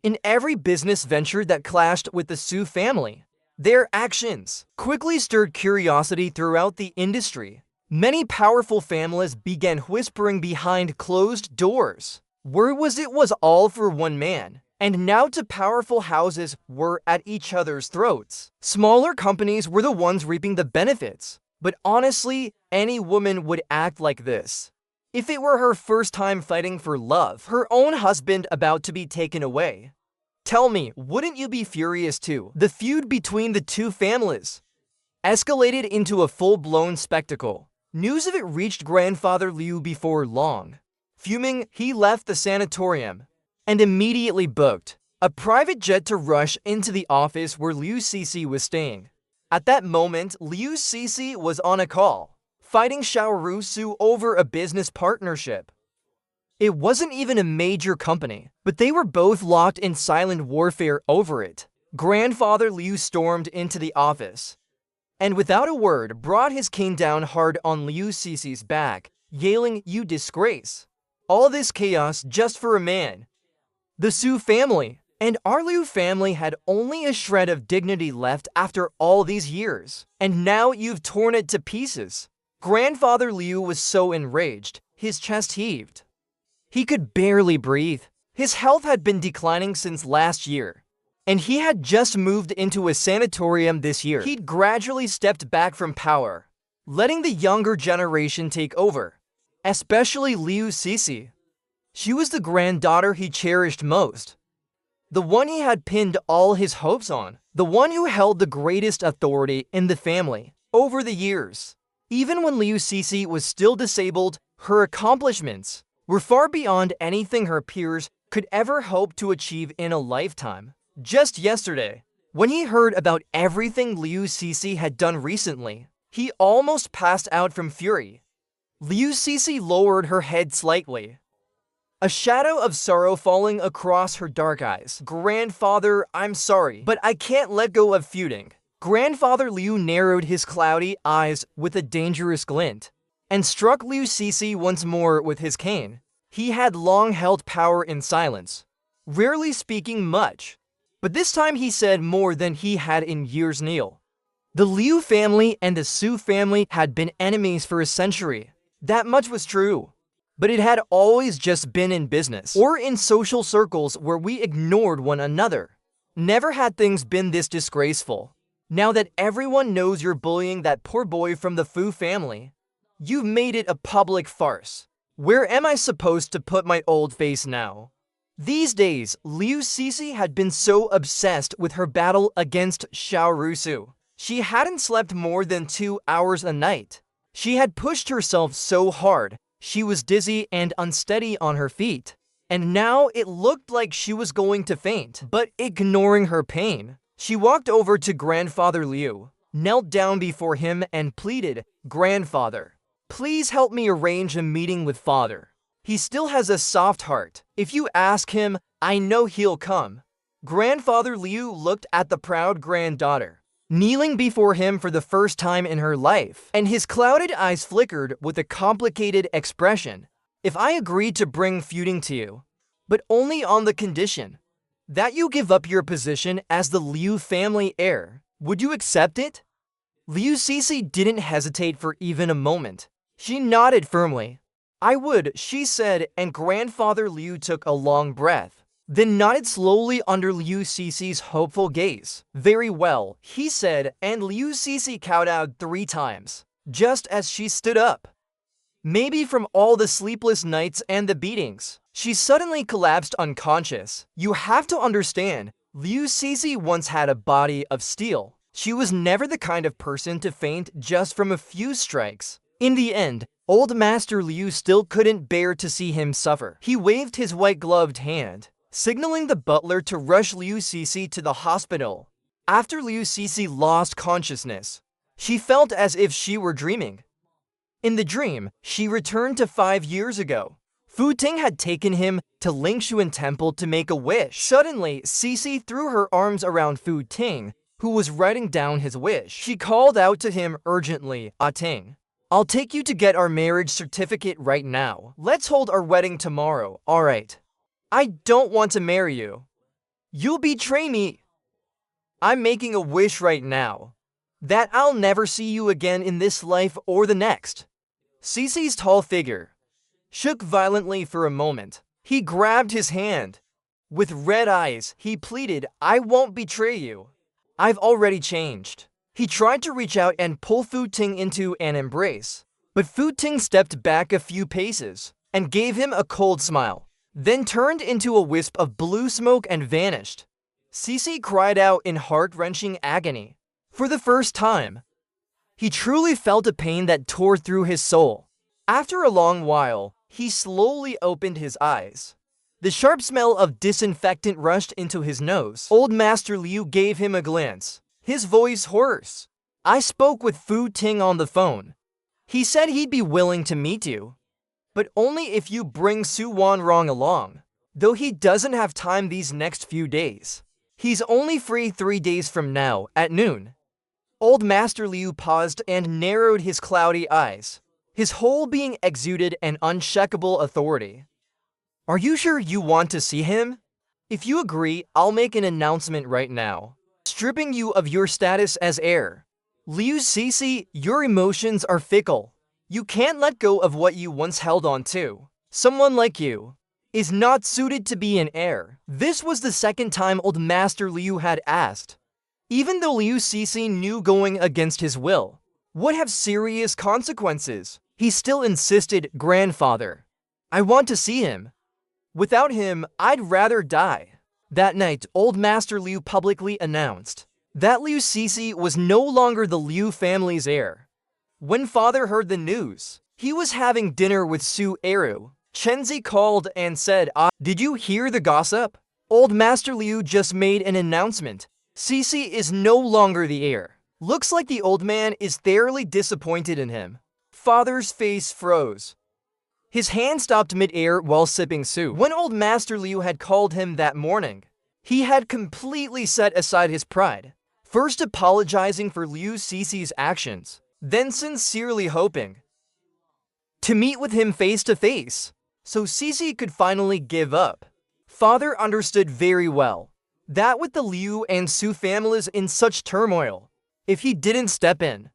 In every business venture that clashed with the Su family, their actions quickly stirred curiosity throughout the industry. Many powerful families began whispering behind closed doors. Word was it was all for one man, and now two powerful houses were at each other's throats. Smaller companies were the ones reaping the benefits, but honestly, any woman would act like this if it were her first time fighting for love, her own husband about to be taken away. Tell me, wouldn't you be furious too? The feud between the two families escalated into a full-blown spectacle. News of it reached grandfather Liu before long. Fuming, he left the sanatorium and immediately booked a private jet to rush into the office where Liu Cixi was staying. At that moment, Liu Cixi was on a call, fighting Xiaoru over a business partnership. It wasn't even a major company, but they were both locked in silent warfare over it. Grandfather Liu stormed into the office, and without a word brought his cane down hard on Liu Cixi's back, yelling, "You disgrace! All this chaos just for a man." The Su family and our Liu family had only a shred of dignity left after all these years, and now you've torn it to pieces. Grandfather Liu was so enraged, his chest heaved. He could barely breathe. His health had been declining since last year, and he had just moved into a sanatorium this year. He'd gradually stepped back from power, letting the younger generation take over, especially Liu Cixi. She was the granddaughter he cherished most, the one he had pinned all his hopes on, the one who held the greatest authority in the family over the years. Even when Liu Cixi was still disabled, her accomplishments were far beyond anything her peers could ever hope to achieve in a lifetime. Just yesterday, when he heard about everything Liu Cixi had done recently, he almost passed out from fury. Liu Cixi lowered her head slightly, a shadow of sorrow falling across her dark eyes. "Grandfather, I'm sorry, but I can't let go of feuding." Grandfather Liu narrowed his cloudy eyes with a dangerous glint and struck Liu Cixi once more with his cane. He had long held power in silence, rarely speaking much, but this time he said more than he had in years. The Liu family and the Su family had been enemies for a century. That much was true, but it had always just been in business or in social circles where we ignored one another. Never had things been this disgraceful. Now that everyone knows you're bullying that poor boy from the Fu family, you've made it a public farce. Where am I supposed to put my old face now? These days, Liu Cixi had been so obsessed with her battle against Xiao Rusu. She hadn't slept more than 2 hours a night. She had pushed herself so hard, she was dizzy and unsteady on her feet. And now it looked like she was going to faint. But ignoring her pain, she walked over to Grandfather Liu, knelt down before him and pleaded, "Grandfather, please help me arrange a meeting with Father. He still has a soft heart. If you ask him, I know he'll come." Grandfather Liu looked at the proud granddaughter, kneeling before him for the first time in her life, and his clouded eyes flickered with a complicated expression. "If I agree to bring feuding to you, but only on the condition that you give up your position as the Liu family heir, would you accept it?" Liu Cixi didn't hesitate for even a moment. She nodded firmly. "I would," she said, and Grandfather Liu took a long breath, then nodded slowly under Liu Cixi's hopeful gaze. "Very well," he said, and Liu Cixi kowtowed 3 times, just as she stood up. Maybe from all the sleepless nights and the beatings, she suddenly collapsed unconscious. You have to understand, Liu Cixi once had a body of steel. She was never the kind of person to faint just from a few strikes. In the end, old Master Liu still couldn't bear to see him suffer. He waved his white-gloved hand, signaling the butler to rush Liu Cixi to the hospital. After Liu Cixi lost consciousness, she felt as if she were dreaming. In the dream, she returned to 5 years ago. Fu Ting had taken him to Lingshuan Temple to make a wish. Suddenly, Cixi threw her arms around Fu Ting, who was writing down his wish. She called out to him urgently, Ting, I'll take you to get our marriage certificate right now. Let's hold our wedding tomorrow, alright? I don't want to marry you. You'll betray me. I'm making a wish right now that I'll never see you again in this life or the next." Cixi's tall figure shook violently for a moment. He grabbed his hand. With red eyes, he pleaded, "I won't betray you. I've already changed." He tried to reach out and pull Fu Ting into an embrace, but Fu Ting stepped back a few paces and gave him a cold smile, then turned into a wisp of blue smoke and vanished. Cixi cried out in heart-wrenching agony. For the first time, he truly felt a pain that tore through his soul. After a long while, he slowly opened his eyes. The sharp smell of disinfectant rushed into his nose. Old Master Liu gave him a glance, his voice hoarse. "I spoke with Fu Ting on the phone. He said he'd be willing to meet you, but only if you bring Su Wanrong along, though he doesn't have time these next few days. He's only free 3 days from now, at noon." Old Master Liu paused and narrowed his cloudy eyes. His whole being exuded an unshakable authority. "Are you sure you want to see him? If you agree, I'll make an announcement right now, stripping you of your status as heir. Liu Cixi, your emotions are fickle. You can't let go of what you once held on to. Someone like you is not suited to be an heir. This was the second time Old Master Liu had asked. Even though Liu Cixi knew going against his will would have serious consequences, he still insisted, "Grandfather, I want to see him. Without him, I'd rather die." That night, Old Master Liu publicly announced that Liu Cixi was no longer the Liu family's heir. When father heard the news, he was having dinner with Su Eru. Chenzi called and said, "Did you hear the gossip? Old Master Liu just made an announcement. Cixi is no longer the heir." Looks like the old man is thoroughly disappointed in him. Father's face froze. His hand stopped mid-air while sipping soup. When Old Master Liu had called him that morning, he had completely set aside his pride, first apologizing for Liu Cixi's actions, then sincerely hoping to meet with him face to face, so Cixi could finally give up. Father understood very well that with the Liu and Su families in such turmoil, if he didn't step in,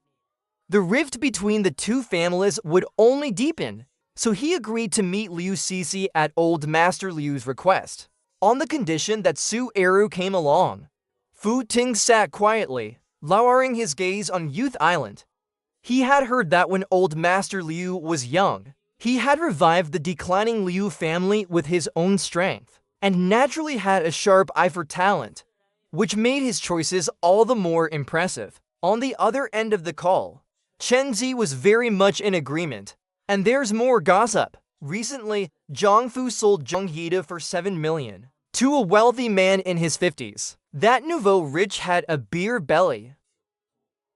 the rift between the two families would only deepen, so he agreed to meet Liu Cixi at Old Master Liu's request, on the condition that Su Eru came along. Fu Ting sat quietly, lowering his gaze on Youth Island. He had heard that when Old Master Liu was young, he had revived the declining Liu family with his own strength, and naturally had a sharp eye for talent, which made his choices all the more impressive. On the other end of the call, Chen Zi was very much in agreement. And there's more gossip. Recently, Zhongfu sold Zhang Yida for 7 million to a wealthy man in his 50s. That nouveau rich had a beer belly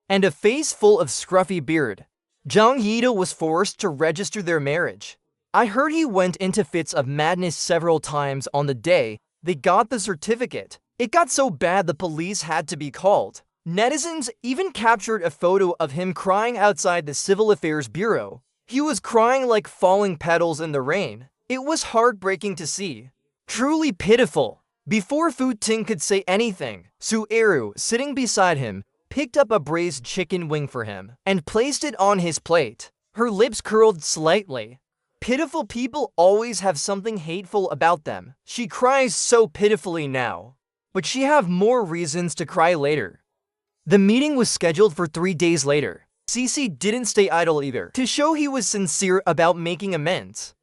and a face full of scruffy beard. Zhang Yida was forced to register their marriage. I heard he went into fits of madness several times on the day they got the certificate. It got so bad the police had to be called. Netizens even captured a photo of him crying outside the Civil Affairs Bureau. He was crying like falling petals in the rain. It was heartbreaking to see. Truly pitiful. Before Fu Ting could say anything, Su Eru, sitting beside him, picked up a braised chicken wing for him and placed it on his plate. Her lips curled slightly. Pitiful people always have something hateful about them. She cries so pitifully now, but she have more reasons to cry later. The meeting was scheduled for 3 days later. Cixi didn't stay idle either. To show he was sincere about making amends,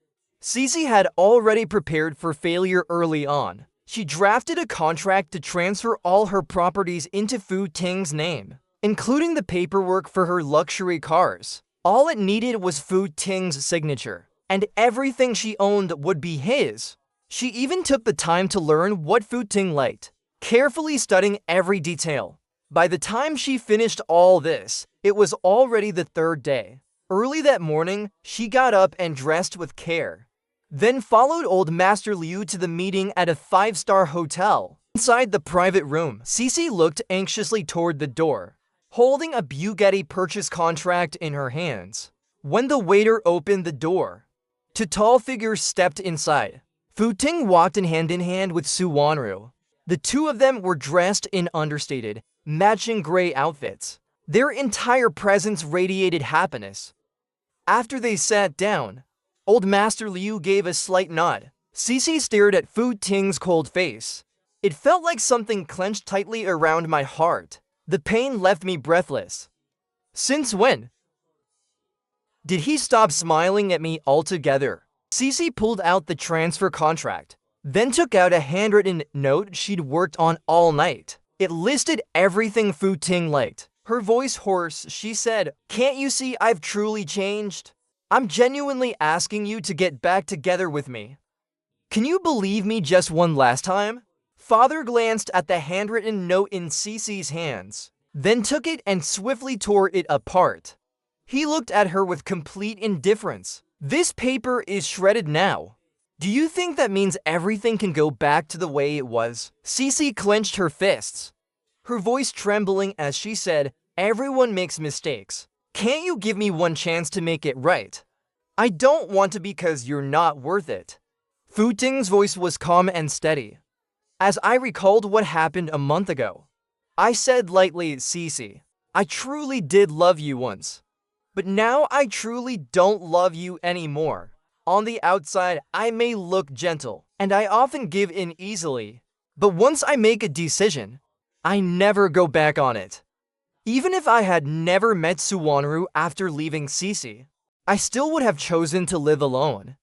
Cixi had already prepared for failure early on. She drafted a contract to transfer all her properties into Fu Ting's name, including the paperwork for her luxury cars. All it needed was Fu Ting's signature, and everything she owned would be his. She even took the time to learn what Fu Ting liked, carefully studying every detail. By the time she finished all this, it was already the 3rd day. Early that morning, she got up and dressed with care, then followed Old Master Liu to the meeting at a 5-star hotel. Inside the private room, Cixi looked anxiously toward the door, holding a Bugatti purchase contract in her hands. When the waiter opened the door, two tall figures stepped inside. Fu Ting walked in hand with Su Wanru. The two of them were dressed in understated, matching gray outfits. Their entire presence radiated happiness. After they sat down, Old Master Liu gave a slight nod. Cixi stared at Fu Ting's cold face. It felt like something clenched tightly around my heart. The pain left me breathless. Since when did he stop smiling at me altogether? Cixi pulled out the transfer contract, then took out a handwritten note she'd worked on all night. It listed everything Fu Ting liked. Her voice hoarse, she said, "Can't you see I've truly changed? I'm genuinely asking you to get back together with me. Can you believe me just one last time?" Father glanced at the handwritten note in Cixi's hands, then took it and swiftly tore it apart. He looked at her with complete indifference. "This paper is shredded now. Do you think that means everything can go back to the way it was?" Cixi clenched her fists, her voice trembling as she said, "Everyone makes mistakes. Can't you give me one chance to make it right? I don't want to because you're not worth it." Fu Ting's voice was calm and steady. "As I recalled what happened a month ago, I said lightly, Cixi, I truly did love you once. But now I truly don't love you anymore. On the outside, I may look gentle, and I often give in easily. But once I make a decision, I never go back on it. Even if I had never met Suwonru after leaving Cece, I still would have chosen to live alone.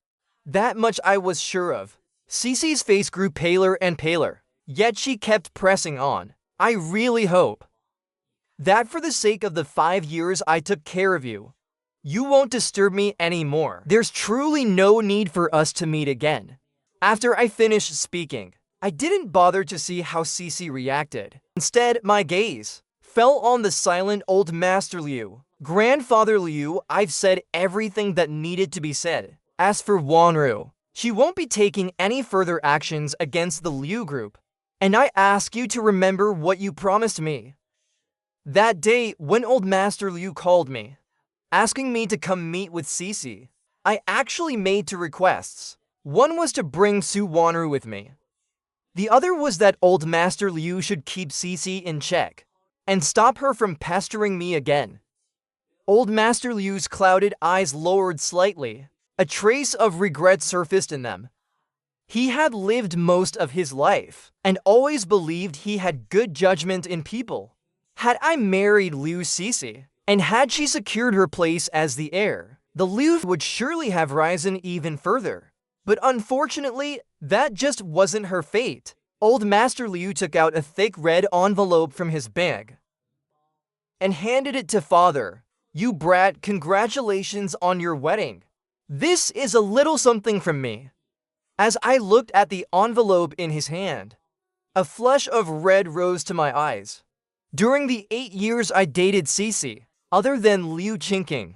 That much I was sure of. Cece's face grew paler and paler, yet she kept pressing on. I really hope that for the sake of the 5 years I took care of you, you won't disturb me anymore. There's truly no need for us to meet again. After I finished speaking, I didn't bother to see how Cece reacted. Instead, my gaze fell on the silent old Master Liu. Grandfather Liu, I've said everything that needed to be said. As for Wanru, she won't be taking any further actions against the Liu group. And I ask you to remember what you promised me. That day, when old Master Liu called me, asking me to come meet with Cece, I actually made 2 requests. One was to bring Suwonru with me. The other was that old Master Liu should keep Cece in check and stop her from pestering me again. Old Master Liu's clouded eyes lowered slightly. A trace of regret surfaced in them. He had lived most of his life and always believed he had good judgment in people. Had I married Liu Cece, and had she secured her place as the heir, the Liu would surely have risen even further. But unfortunately, that just wasn't her fate. Old Master Liu took out a thick red envelope from his bag and handed it to Father. You brat, congratulations on your wedding. This is a little something from me. As I looked at the envelope in his hand, a flush of red rose to my eyes. During the 8 years I dated Cece, other than Liu Qingqing,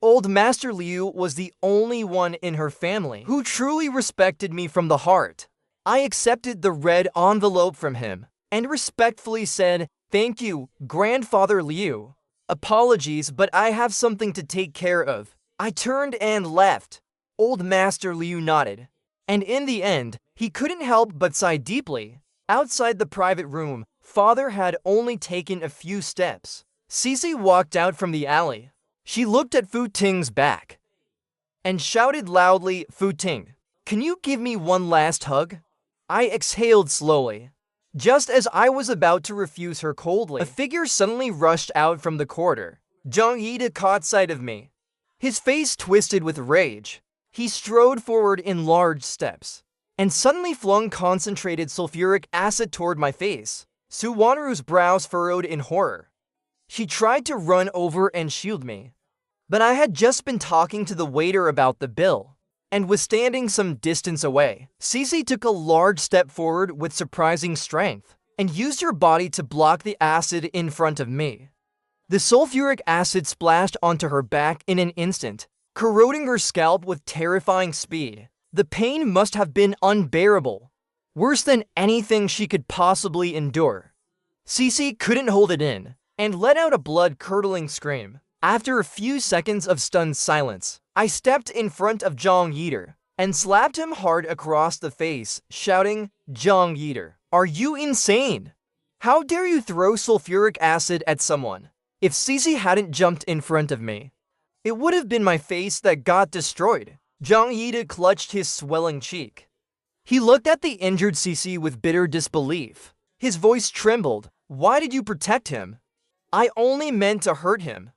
old Master Liu was the only one in her family who truly respected me from the heart. I accepted the red envelope from him and respectfully said, "Thank you, Grandfather Liu. Apologies, but I have something to take care of." I turned and left. Old Master Liu nodded, and in the end, he couldn't help but sigh deeply. Outside the private room, Father had only taken a few steps. Cece walked out from the alley. She looked at Fu Ting's back and shouted loudly, "Fu Ting, can you give me one last hug?" I exhaled slowly. Just as I was about to refuse her coldly, a figure suddenly rushed out from the corridor. Zhang Yida caught sight of me. His face twisted with rage. He strode forward in large steps and suddenly flung concentrated sulfuric acid toward my face. Suwonru's brows furrowed in horror. She tried to run over and shield me, but I had just been talking to the waiter about the bill and was standing some distance away. Cece took a large step forward with surprising strength and used her body to block the acid in front of me. The sulfuric acid splashed onto her back in an instant, corroding her scalp with terrifying speed. The pain must have been unbearable, worse than anything she could possibly endure. Cece couldn't hold it in and let out a blood-curdling scream. After a few seconds of stunned silence, I stepped in front of Zhang Yida and slapped him hard across the face, shouting, "Zhang Yida, are you insane? How dare you throw sulfuric acid at someone?" If Cece hadn't jumped in front of me, it would have been my face that got destroyed. Zhang Yida clutched his swelling cheek. He looked at the injured Cece with bitter disbelief. His voice trembled. "Why did you protect him?" "I only meant to hurt him.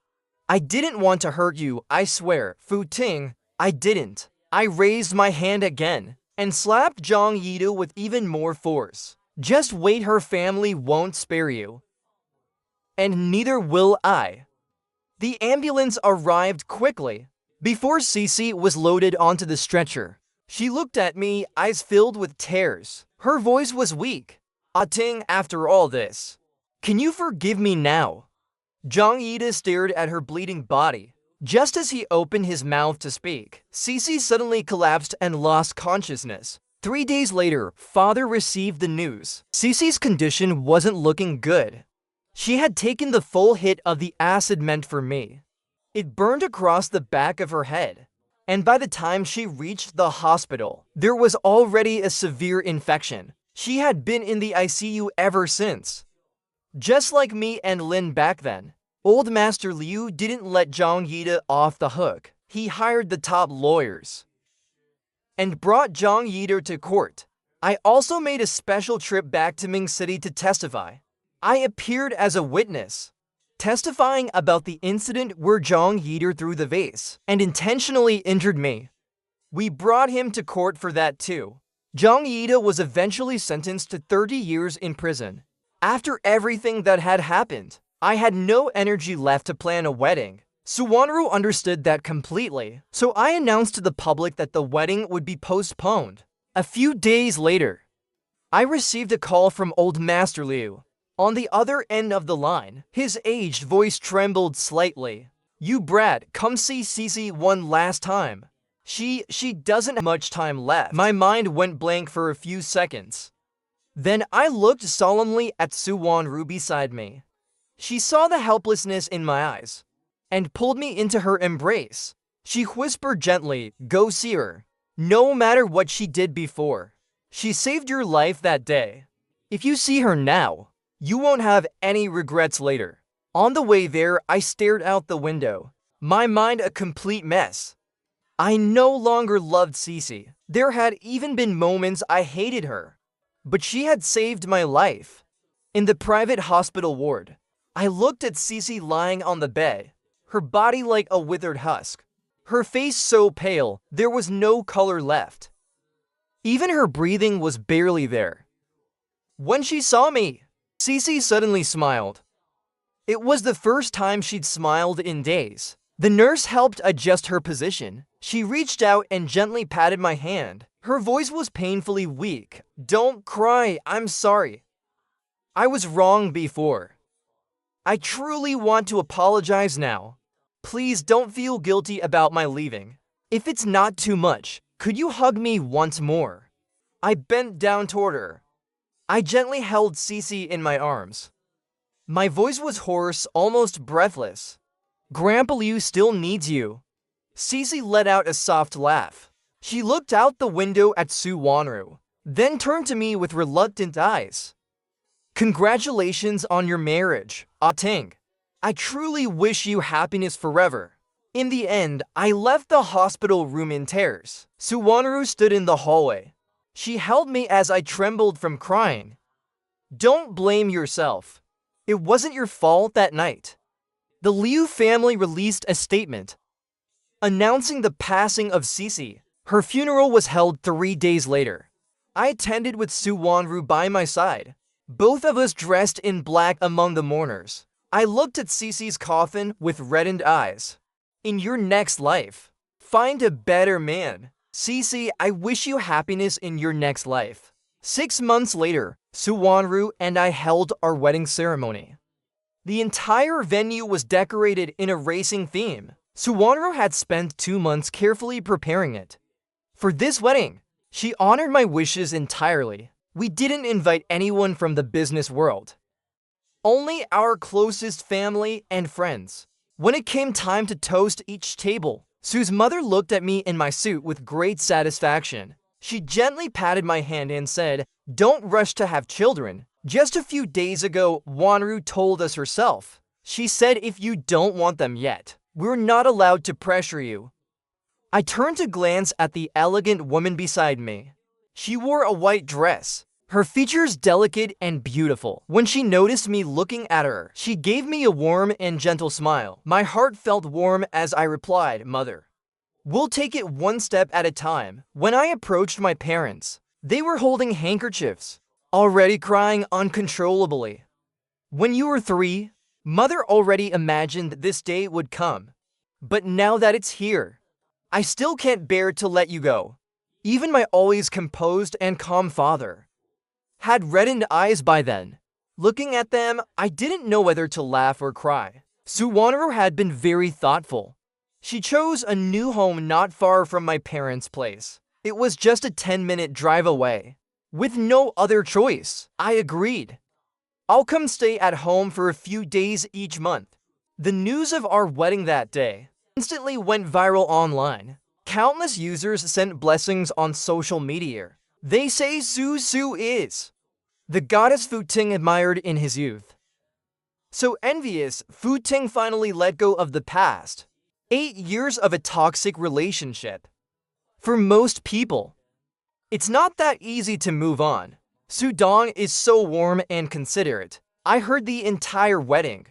I didn't want to hurt you, I swear, Fu Ting, I didn't." I raised my hand again and slapped Zhang Yida with even more force. "Just wait, her family won't spare you. And neither will I." The ambulance arrived quickly. Before Cece was loaded onto the stretcher, she looked at me, eyes filled with tears. Her voice was weak. "Ting, after all this, can you forgive me now?" Zhang Yida stared at her bleeding body. Just as he opened his mouth to speak, Cece suddenly collapsed and lost consciousness. 3 days later, Father received the news. Cece's condition wasn't looking good. She had taken the full hit of the acid meant for me. It burned across the back of her head, and by the time she reached the hospital, there was already a severe infection. She had been in the ICU ever since. Just like me and Lin back then. Old Master Liu didn't let Zhang Yide off the hook. He hired the top lawyers and brought Zhang Yide to court. I also made a special trip back to Ming City to testify. I appeared as a witness, testifying about the incident where Zhang Yide threw the vase and intentionally injured me. We brought him to court for that too. Zhang Yide was eventually sentenced to 30 years in prison. After everything that had happened, I had no energy left to plan a wedding. Suwanru understood that completely, so I announced to the public that the wedding would be postponed. A few days later, I received a call from Old Master Liu. On the other end of the line, his aged voice trembled slightly. "You brat, come see Cici one last time. She doesn't have much time left." My mind went blank for a few seconds. Then I looked solemnly at Suwanru beside me. She saw the helplessness in my eyes and pulled me into her embrace. She whispered gently, "Go see her. No matter what she did before, she saved your life that day. If you see her now, you won't have any regrets later." On the way there, I stared out the window, my mind a complete mess. I no longer loved Cici. There had even been moments I hated her, but she had saved my life. In the private hospital ward, I looked at Cici lying on the bed, her body like a withered husk, her face so pale there was no color left. Even her breathing was barely there. When she saw me, Cici suddenly smiled. It was the first time she'd smiled in days. The nurse helped adjust her position. She reached out and gently patted my hand. Her voice was painfully weak. "Don't cry, I'm sorry. I was wrong before. I truly want to apologize now. Please don't feel guilty about my leaving. If it's not too much, could you hug me once more?" I bent down toward her. I gently held Cici in my arms. My voice was hoarse, almost breathless. "Grandpa Liu still needs you." Cici let out a soft laugh. She looked out the window at Suwanru, then turned to me with reluctant eyes. "Congratulations on your marriage, Ting. I truly wish you happiness forever." In the end, I left the hospital room in tears. Suwanru stood in the hallway. She held me as I trembled from crying. "Don't blame yourself. It wasn't your fault that night." The Liu family released a statement announcing the passing of Cici. Her funeral was held 3 days later. I attended with Suwanru by my side, both of us dressed in black among the mourners. I looked at Cici's coffin with reddened eyes. "In your next life, find a better man. Cici, I wish you happiness in your next life." 6 months later, Suwanru and I held our wedding ceremony. The entire venue was decorated in a racing theme. Suwanru had spent 2 months carefully preparing it. For this wedding, she honored my wishes entirely. We didn't invite anyone from the business world, only our closest family and friends. When it came time to toast each table, Sue's mother looked at me in my suit with great satisfaction. She gently patted my hand and said, "Don't rush to have children. Just a few days ago, Wanru told us herself. She said if you don't want them yet, we're not allowed to pressure you." I turned to glance at the elegant woman beside me. She wore a white dress, her features delicate and beautiful. When she noticed me looking at her, she gave me a warm and gentle smile. My heart felt warm as I replied, "Mother, we'll take it one step at a time." When I approached my parents, they were holding handkerchiefs, already crying uncontrollably. "When you were 3, Mother already imagined this day would come. But now that it's here, I still can't bear to let you go." Even my always composed and calm father had reddened eyes by then. Looking at them, I didn't know whether to laugh or cry. Suwanru had been very thoughtful. She chose a new home not far from my parents' place. It was just a 10-minute drive away. With no other choice, I agreed. "I'll come stay at home for a few days each month." The news of our wedding that day instantly went viral online. Countless users sent blessings on social media. They say Su is the goddess Fu Ting admired in his youth. So envious, Ting finally let go of the past. 8 years of a toxic relationship. For most people, it's not that easy to move on. Dong is so warm and considerate. I heard the entire wedding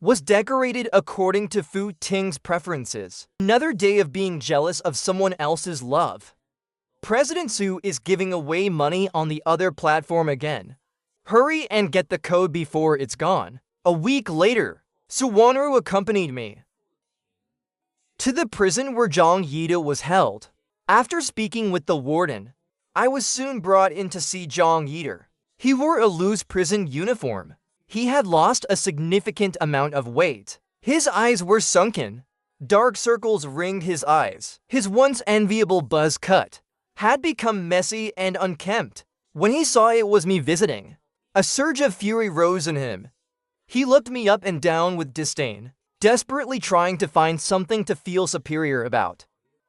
was decorated according to Ting's preferences. Another day of being jealous of someone else's love. President Su is giving away money on the other platform again. Hurry and get the code before it's gone. A week later, Wonru accompanied me to the prison where Jong Yida was held. After speaking with the warden, I was soon brought in to see Jong Yida. He wore a loose prison uniform. He had lost a significant amount of weight. His eyes were sunken. Dark circles ringed his eyes. His once enviable buzz cut had become messy and unkempt. When he saw it was me visiting, a surge of fury rose in him. He looked me up and down with disdain, desperately trying to find something to feel superior about.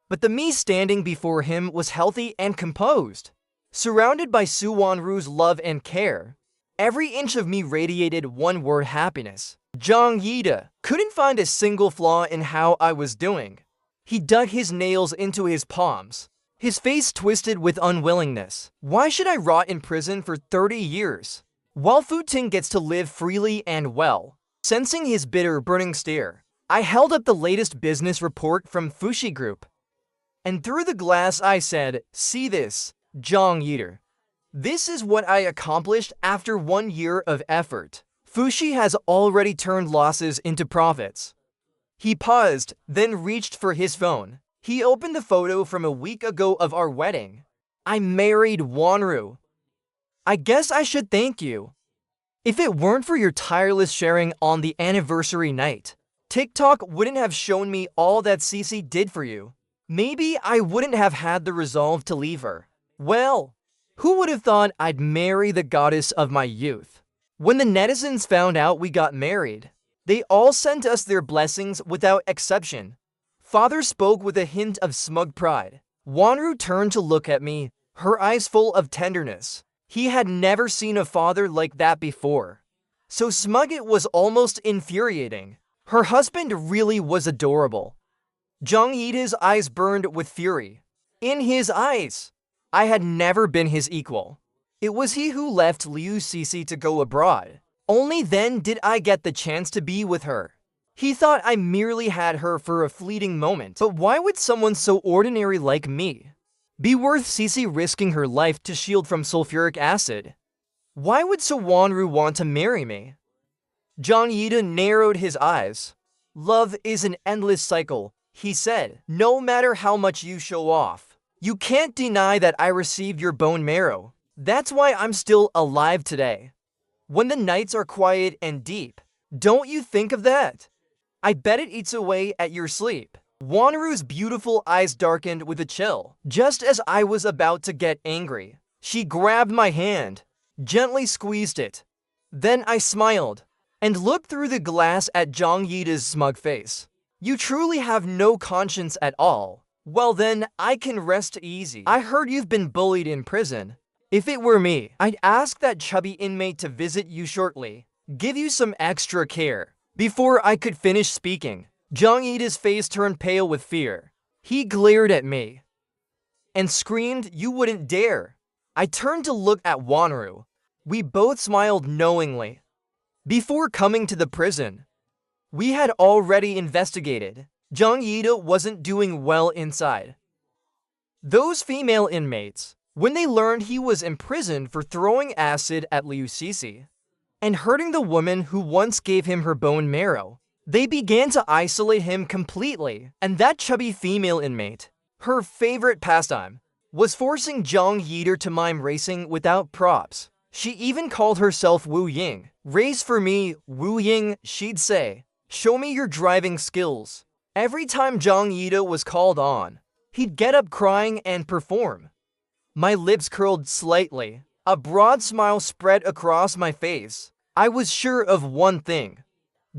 But the me standing before him was healthy and composed. Surrounded by Wonru's love and care, every inch of me radiated one word: happiness. Jong Yida couldn't find a single flaw in how I was doing. He dug his nails into his palms, his face twisted with unwillingness. Why should I rot in prison for 30 years, while Ting gets to live freely and well? Sensing his bitter, burning stare, I held up the latest business report from Fushi Group. And through the glass I said, "See this, Jong Yida. This is what I accomplished after 1 year of effort. Fushi has already turned losses into profits." He paused, then reached for his phone. He opened the photo from a week ago of our wedding. I married Wonru. I guess I should thank you. If it weren't for your tireless sharing on the anniversary night, TikTok wouldn't have shown me all that Cece did for you. Maybe I wouldn't have had the resolve to leave her. Well, who would have thought I'd marry the goddess of my youth? When the netizens found out we got married, they all sent us their blessings without exception. Father spoke with a hint of smug pride. Wonru turned to look at me, her eyes full of tenderness. He had never seen a father like that before. So smug it was almost infuriating. Her husband really was adorable. Jong Yida's eyes burned with fury. In his eyes, I had never been his equal. It was he who left Liu Cece to go abroad. Only then did I get the chance to be with her. He thought I merely had her for a fleeting moment. But why would someone so ordinary like me be worth Cece risking her life to shield from sulfuric acid? Why would Wonru want to marry me? Jong Yida narrowed his eyes. Love is an endless cycle, he said. No matter how much you show off, you can't deny that I received your bone marrow. That's why I'm still alive today. When the nights are quiet and deep, don't you think of that? I bet it eats away at your sleep. Wonru's beautiful eyes darkened with a chill. Just as I was about to get angry, she grabbed my hand, gently squeezed it. Then I smiled and looked through the glass at Jong Yida's smug face. You truly have no conscience at all. Well then, I can rest easy. I heard you've been bullied in prison. If it were me, I'd ask that chubby inmate to visit you shortly, give you some extra care. Before I could finish speaking, Jong Yida's face turned pale with fear. He glared at me and screamed, "You wouldn't dare!" I turned to look at Wonru. We both smiled knowingly. Before coming to the prison, we had already investigated. Jong Yida wasn't doing well inside. Those female inmates, when they learned he was imprisoned for throwing acid at Liu Cece and hurting the woman who once gave him her bone marrow, they began to isolate him completely. And that chubby female inmate, her favorite pastime, was forcing Jong Yida to mime racing without props. She even called herself Wu Ying. "Race for me, Wu Ying," she'd say. "Show me your driving skills." Every time Jong Yida was called on, he'd get up crying and perform. My lips curled slightly. A broad smile spread across my face. I was sure of one thing.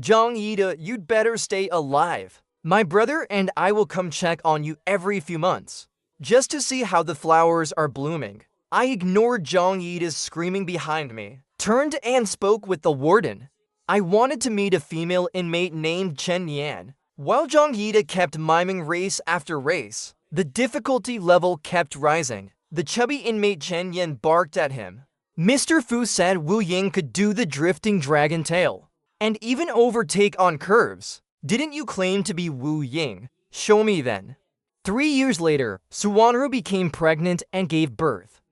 Jong Yida, you'd better stay alive. My brother and I will come check on you every few months, just to see how the flowers are blooming. I ignored Jong Yida's screaming behind me, turned and spoke with the warden. I wanted to meet a female inmate named Chen Yan. While Zhang Yida kept miming race after race, the difficulty level kept rising. The chubby inmate Chen Yan barked at him. Mr. Fu said Wu Ying could do the drifting dragon tail, and even overtake on curves. Didn't you claim to be Wu Ying? Show me then. 3 years later, Suwanru became pregnant and gave birth.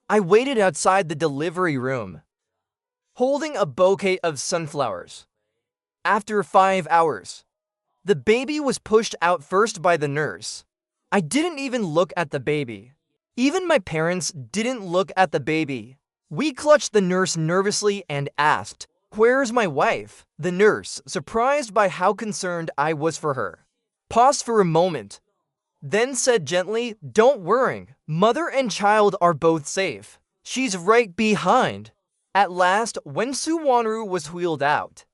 I waited outside the delivery room, holding a bouquet of sunflowers. After 5 hours, the baby was pushed out first by the nurse. I didn't even look at the baby. Even my parents didn't look at the baby. We clutched the nurse nervously and asked, "Where's my wife?" The nurse, surprised by how concerned I was for her, paused for a moment, then said gently, "Don't worry, mother and child are both safe. She's right behind." At last, when Suwanru was wheeled out,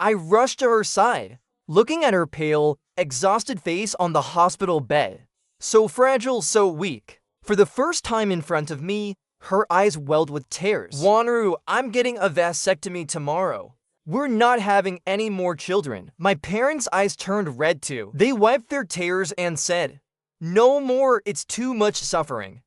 I rushed to her side, looking at her pale, exhausted face on the hospital bed. So fragile, so weak. For the first time in front of me, her eyes welled with tears. "Wanru, I'm getting a vasectomy tomorrow. We're not having any more children." My parents' eyes turned red too. They wiped their tears and said, "No more, it's too much suffering."